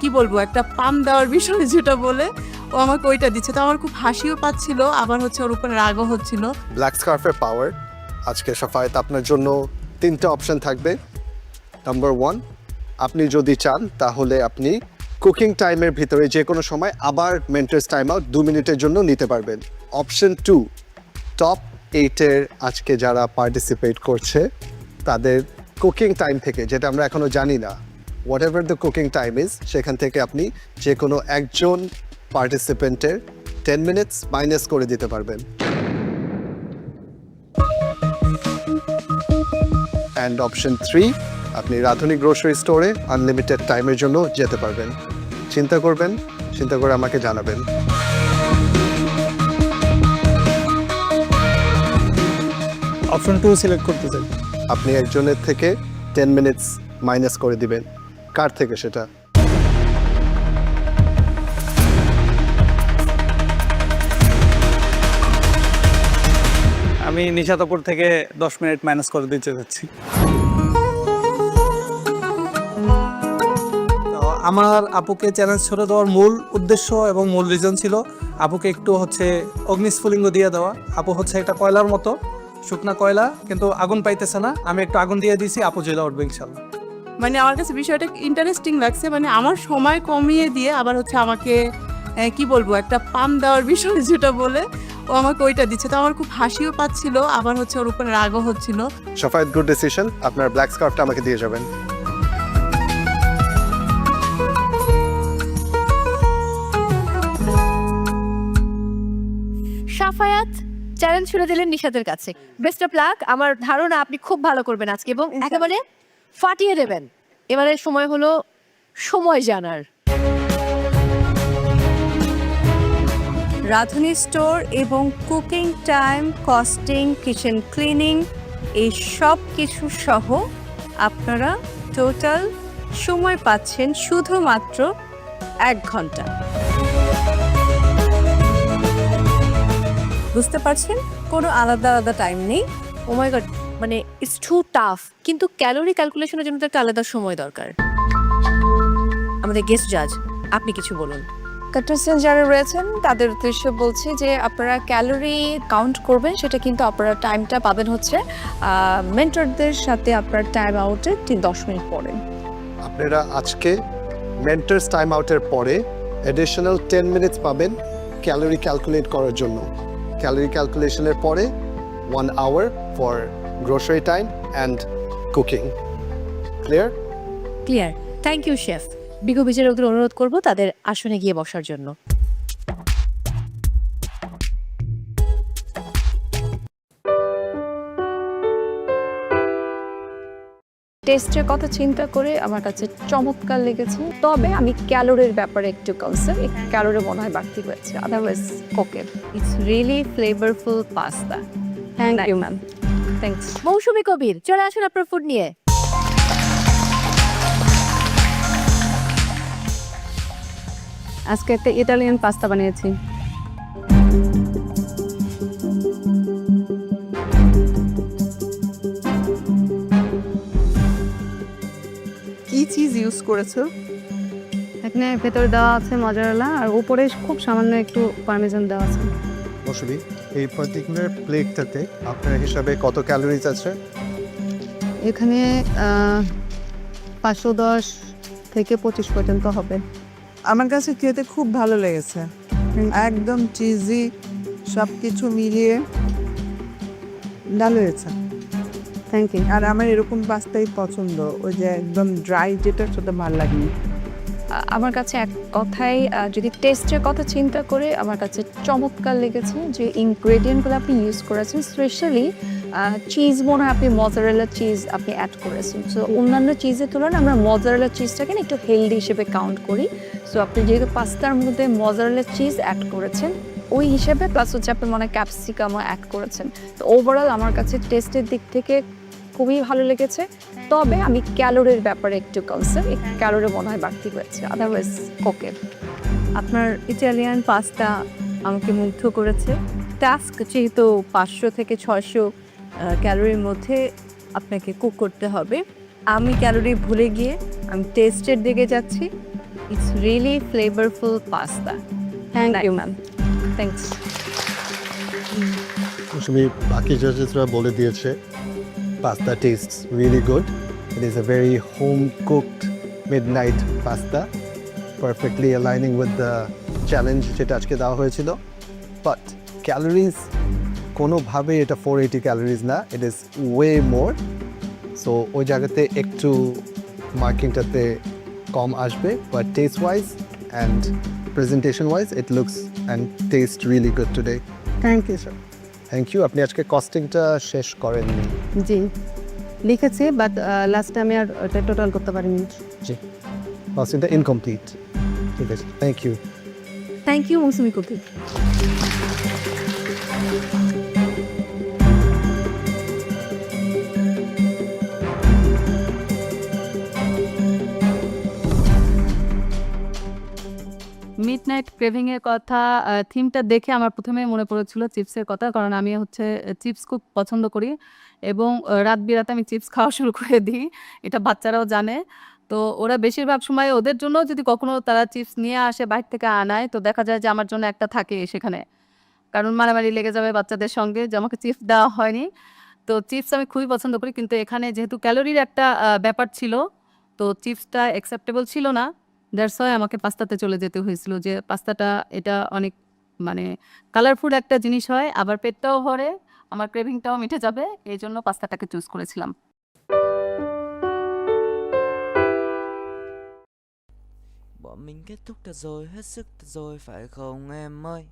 কি বলবো, একটা পাম দেওয়ার বিষয় যেটা বলে, ও আমাকে ওইটা দিচ্ছে। তো আমার খুব হাসিও পাচ্ছিল, আবার হচ্ছে ওর উপরে রাগও হচ্ছিল। ব্ল্যাক স্কার্ফের পাওয়ার আজকে সাফায়েত আপনার জন্য 3টা অপশন থাকবে। নাম্বার 1, আপনি যদি চান তাহলে আপনি কুকিং টাইমের ভিতরে যে কোনো সময় আবার মেন্টার্স টাইম আউট 2 মিনিটের জন্য নিতে পারবেন। অপশন 2, টপ 8-এর আজকে যারা পার্টিসিপেট করছে তাদের কুকিং টাইম থেকে, যেটা আমরা এখনো জানি না, what ever the cooking time is, সেখান থেকে আপনি যে কোনো একজন পার্টিসিপেন্টের 10 মিনিটস মাইনাস করে দিতে পারবেন। অ্যান্ড অপশন 3, আপনি রাধুনী গ্রোসারি স্টোরে আনলিমিটেড টাইমের জন্য যেতে পারবেন। চিন্তা করবেন, চিন্তা করে আমাকে জানাবেন। অপশন 2 সিলেক্ট করতে চাই। আপনি একজনের থেকে 10 মিনিটস মাইনাস করে দিবেন। কার থেকে সেটা? আমি নিশাতপুর থেকে 10 মিনিট ম্যানেজ করে দিতে যাচ্ছি। আমার আপুকে চ্যালেঞ্জ ছড়ে দেওয়ার মূল উদ্দেশ্য এবং মূল রিজন ছিল আপুকে একটু হচ্ছে অগ্নিস্ফুলিঙ্গ দিয়ে দেওয়া। আপু হচ্ছে একটা কয়লার মতো, শুকনা কয়লা, কিন্তু আগুন পাইতেছে না। আমি একটু আগুন দিয়ে দিয়েছি, আপু জ্বলে উঠবে ইনশাল্লাহ। মানে আমার কাছে বিষয়টা ইন্টারেস্টিং লাগছে, মানে আমার সময় কমিয়ে দিয়ে আবার হচ্ছে আমাকে কি বলবো একটা পাম দেওয়ার বিষয় যেটা বলে ও আমাকে ওইটা দিচ্ছে, তো আমার খুব হাসিও পাচ্ছিল, আবার হচ্ছে ওর উপরে রাগও হচ্ছিল। Safayat, good decision. আপনার ব্ল্যাক স্কার্ফটা আমাকে দিয়ে যাবেন। সাফায়াত চ্যালেঞ্জ ছুড়ে দিলেন নিশাতের কাছে। Best of luck. আমার ধারণা আপনি খুব ভালো করবেন আজকে এবং একেবারে ফাটিয়ে দেবেন। এবারে সময় হলো সময় জানার। রাঁধুনি স্টোর এবং cooking time, costing, kitchen cleaning এই সব কিছু সহ আপনারা টোটাল সময় পাচ্ছেন শুধুমাত্র 1 ঘন্টা। বুঝতে পারছেন? কোনো আলাদা আলাদা টাইম নেই। ও মাই গড, মানে ইটস টু টাফ। কিন্তু ক্যালোরি ক্যালকুলেশনের জন্য তো একটা আলাদা সময় দরকার। আমাদের গেস্ট জাজ, আপনি কিছু বলুন। কন্টেস্ট্যান্ট যারা রয়েছেন তাদের উদ্দেশ্যে বলছি যে আপনারা ক্যালোরি কাউন্ট করবেন, সেটা কিন্তু আপনারা টাইমটা পাবেন হচ্ছে মেন্টরদের সাথে আপনার টাইম আউটে 10 মিনিট পরে। আপনারা আজকে মেন্টরস টাইম আউটের পরে অ্যাডিশনাল 10 মিনিটস পাবেন ক্যালোরি ক্যালকুলেট করার জন্য। ক্যালোরি ক্যালকুলেশনের পরে 1 hour for grocery time and cooking. Clear? Clear. Thank you chef. বিজ্ঞ বিচারকদের অনুরোধ করব তাদের আসনে গিয়ে বসার জন্য। টেস্টের কথা চিন্তা করে আমার কাছে চমৎকার লেগেছে, তবে আমি ক্যালোরির ব্যাপারে একটু কনসার্ন। ক্যালোরি মনে হয় বাড়তি হয়েছে, otherwise okay. It's really flavourful pasta. Thank you ma'am. Thanks. Mousumi Kabir, চলে আসুন আপনার ফুড নিয়ে। আজকে একটা ইটালিয়ান পাস্তা বানিয়েছি। কি চিজ ইউজ করেছো? এখানে ভেতরে দেওয়া আছে মজারেলা আর উপরে খুব সামান্য একটু পারমেজান দেওয়া আছে। মৌসুমী, এই পার্টিকুলার প্লেটটাতে আপনার হিসাবে কত ক্যালোরিজ আছে? এখানে 510 থেকে 25 পর্যন্ত হবে। আমার কাছে খেতে খুব ভালো লেগেছে, একদম চিজি, সব কিছু মিলিয়ে ভালো হয়েছে। Thank you. আর আমার এরকম পাস্তাই পছন্দ, ওই যে একদম ড্রাই যেটা, সেটা ভালো লাগেনি। আমার কাছে এক কথায় যদি টেস্টের কথা চিন্তা করে আমার কাছে চমৎকার লেগেছে যে ইনগ্রেডিয়েন্টগুলো আপনি ইউজ করেছেন, স্পেশালি চিজ মনে হয় আপনি মজারেলা চিজ আপনি অ্যাড করেছেন। সো অন্যান্য চিজের তুলনায় আমরা মজারেলা চিজটাকে না একটু হেলদি হিসেবে কাউন্ট করি। সো আপনি যেহেতু পাস্তার মধ্যে মজারেলা চিজ অ্যাড করেছেন ওই হিসেবে, প্লাস হচ্ছে আপনি মনে হয় ক্যাপসিকামও অ্যাড করেছেন, তো ওভারঅল আমার কাছে টেস্টের দিক থেকে খুবই ভালো লেগেছে। তবে আমি ক্যালোরির ব্যাপারে একটু কনসার্ন। ক্যালোরি মনে হয় বাড়তি হয়েছে, আদারওয়াইজ ওকে। আপনার ইটালিয়ান পাস্তা আমাকে মুগ্ধ করেছে। টাস্ক যেহেতু 500 থেকে 600 ক্যালোরির মধ্যে আপনাকে কুক করতে হবে, আমি ক্যালোরি ভুলে গিয়ে আমি টেস্টের দিকে যাচ্ছি। It's really flavourful pasta. Thank you ma'am. Thanks. Mousumi, বাকি জাজেসরা বলে দিয়েছে pasta tastes really good. It is a very home-cooked midnight pasta, perfectly aligning with the challenge যেটা আজকে দেওয়া হয়েছিল। But calories, কোনোভাবে এটা 480 calories না, it is way more. So ওই জায়গাতে একটু মার্কিংটাতে কম আসবে, but taste-wise and presentation-wise, it looks and tastes really good today. Thank you sir. Thank you. আপনি আজকে কস্টিংটা শেষ করেননি? জি লিখেছি, বাট লাস্টে আমি আর ওটা টোটাল করতে পারিনি। জি, কস্টিংটা ইনকমপ্লিট। ঠিক আছে, thank you. Thank you Mousumi Kabir. Midnight ক্রেভিংয়ের কথা, থিমটা দেখে আমার প্রথমে মনে পড়েছিল চিপসের কথা, কারণ আমি হচ্ছে চিপস খুব পছন্দ করি এবং রাত বিরাতে আমি চিপস খাওয়া শুরু করে দিই, এটা বাচ্চারাও জানে। তো ওরা বেশিরভাগ সময় ওদের জন্য যদি কখনো তারা চিপস নিয়ে আসে বাইরে থেকে আনায়, তো দেখা যায় যে আমার জন্য একটা থাকে সেখানে, কারণ মারামারি লেগে যাবে বাচ্চাদের সঙ্গে যে আমাকে চিপস দেওয়া হয়নি। তো চিপস আমি খুবই পছন্দ করি, কিন্তু এখানে যেহেতু ক্যালোরির একটা ব্যাপার ছিল, তো চিপসটা অ্যাকসেপ্টেবল ছিল না, দ্যাটস ওয়াই আমাকে পাস্তাতে চলে যেতে হয়েছিল, যে পাস্তাটা এটা অনেক মানে কালারফুল একটা জিনিস হয়, আবার পেটটাও ভরে, আমার ক্রেভিংটাও মিটে যাবে, এই জন্য পাস্তাটাকে চুজ করেছিলাম। Bọn mình kết thúc thật rồi, hết sức thật rồi, phải không em ơi?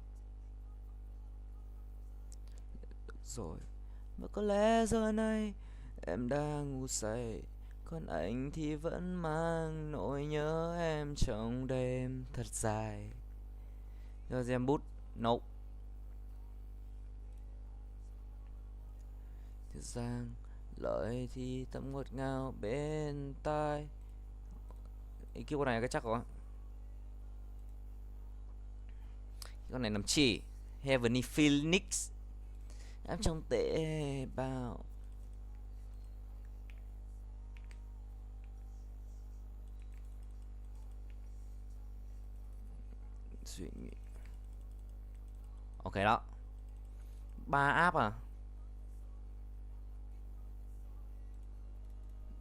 Được rồi, và có lẽ giờ này em đang ngủ say, còn anh thì vẫn mang nỗi nhớ em trong đêm thật dài. Giờ em bút, nấu. Thì rằng lời thì thầm ngọt ngào bên tai. Ý kêu con này cái chắc rồi. Con này nằm chỉ Heavenly Phoenix. Em trong tế bào. Suy nghĩ. Ok đó. 3 app à?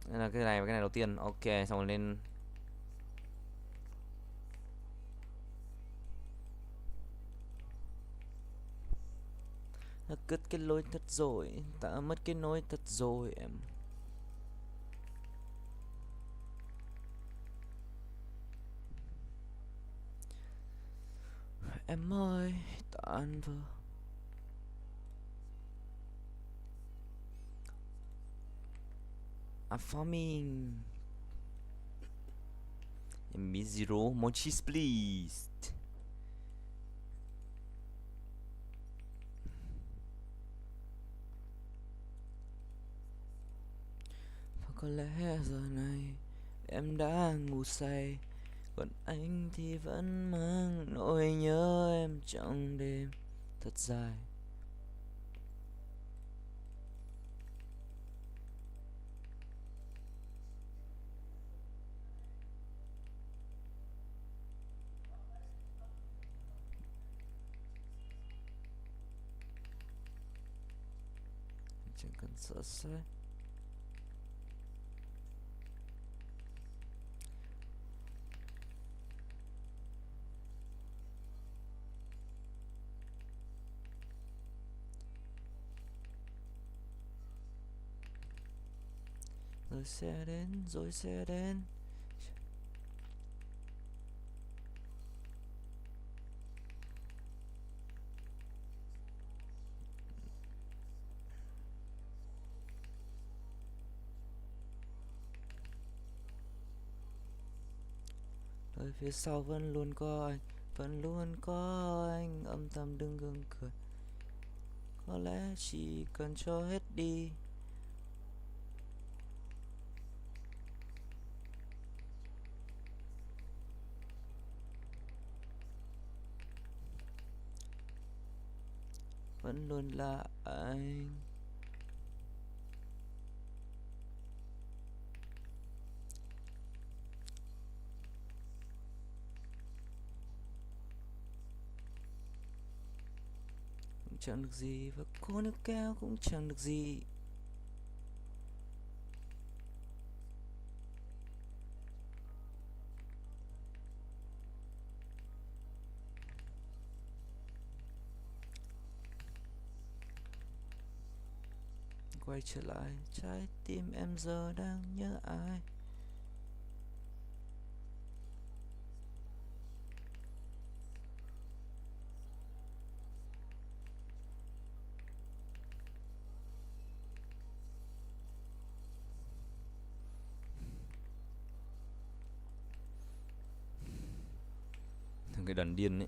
Đây là cái này và cái này đầu tiên. Ok, xong rồi lên. Đã cất cái lối thật rồi, ta mất cái nối thật rồi em. Em ơi, tan vỡ. I'm farming. Em bị zero, more cheese please. Và có lẽ giờ này em đã ngủ say, còn anh thì vẫn mang nỗi nhớ em trong đêm thật dài. Chẳng cần sợ sai. Rồi sẽ đến, rồi sẽ đến. Ở phía sau vẫn luôn có anh, vẫn luôn có anh âm thầm đứng gượng cười. Có lẽ chỉ cần cho hết đi. Vẫn luôn là anh. Cũng chẳng được gì, và cô nước keo cũng chẳng được gì. Quay trở lại, trái tim em giờ đang nhớ ai. Thằng cái đàn điên ấy.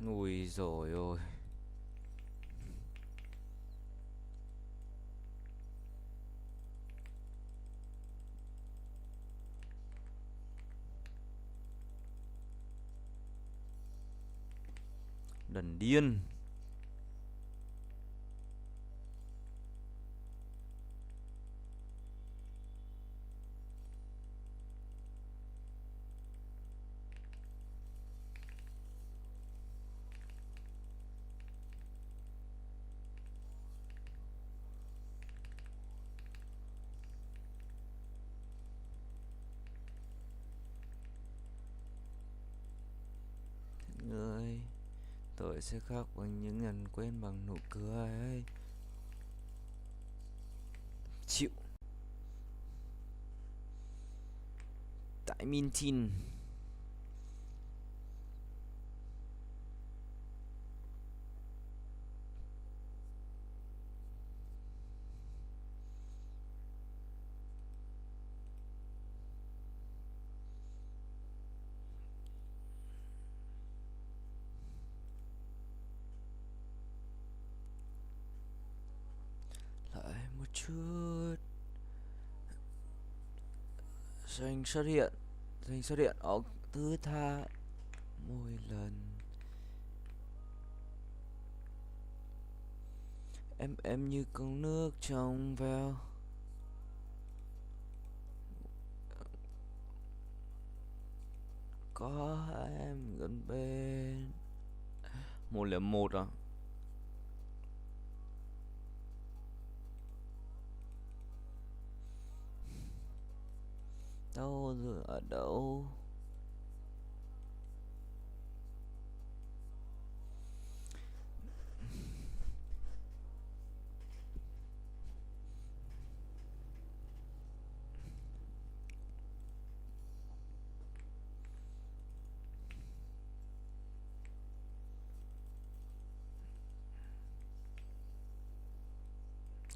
Ui dồi ôi. Đần điên. đời sẽ khác bằng những lần quen bằng nụ cười. Chịu. Tại Min Tin. Lại một chút. Danh xuất hiện ở thứ tha mỗi lần. Em như con nước trong veo. Có em gần bên. 101 à? Đâu rồi ở đâu?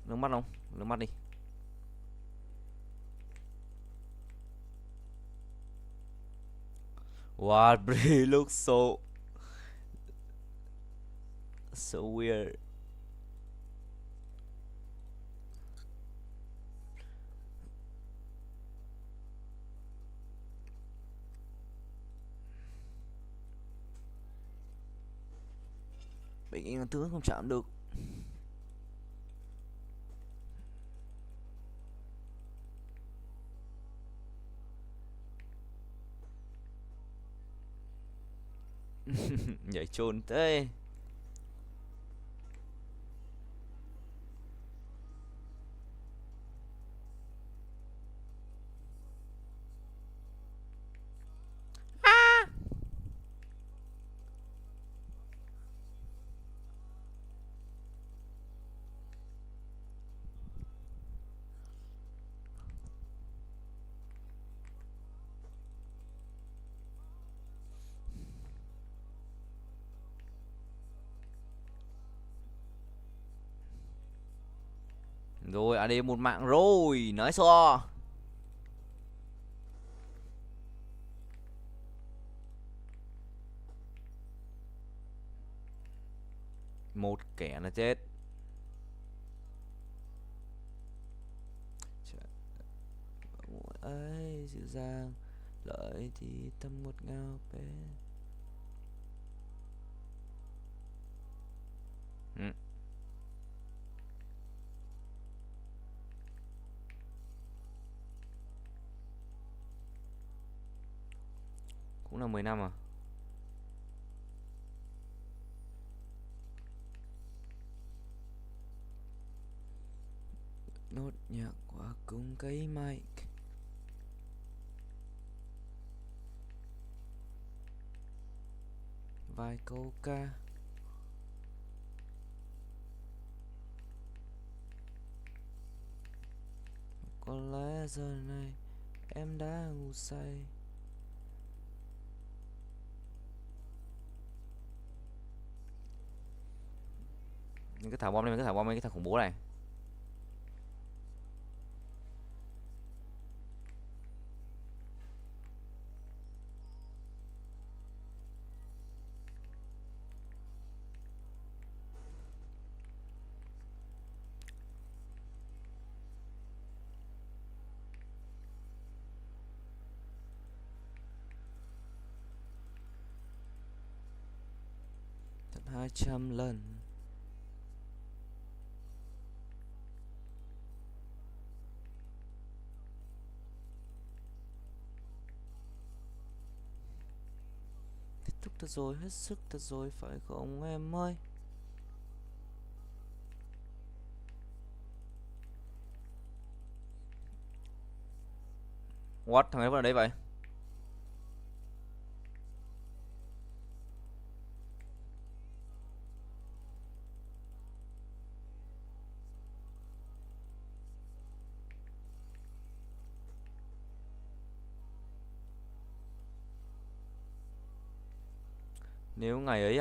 Nước mắt không? Nước mắt đi. Wow, Brie looks so weird. Bình yên là tướng không chạm được. Nhảy trồn thế. Rồi, AD một mạng rồi, nói so. Một kẻ là chết. Ấy dịu dàng, lợi thì thầm ngọt ngào bé. Cũng là 10 năm à? Nốt nhạc qua cùng cái mic. Vài câu ca. Có lẽ giờ này em đã ngủ say. Mình cứ thả bom lên, cái thằng khủng bố này. Tận 200 lần. Kết thúc thật rồi, hết sức thật rồi, phải không em ơi? What? Thằng ấy vẫn ở đấy vậy? Nếu ngày ấy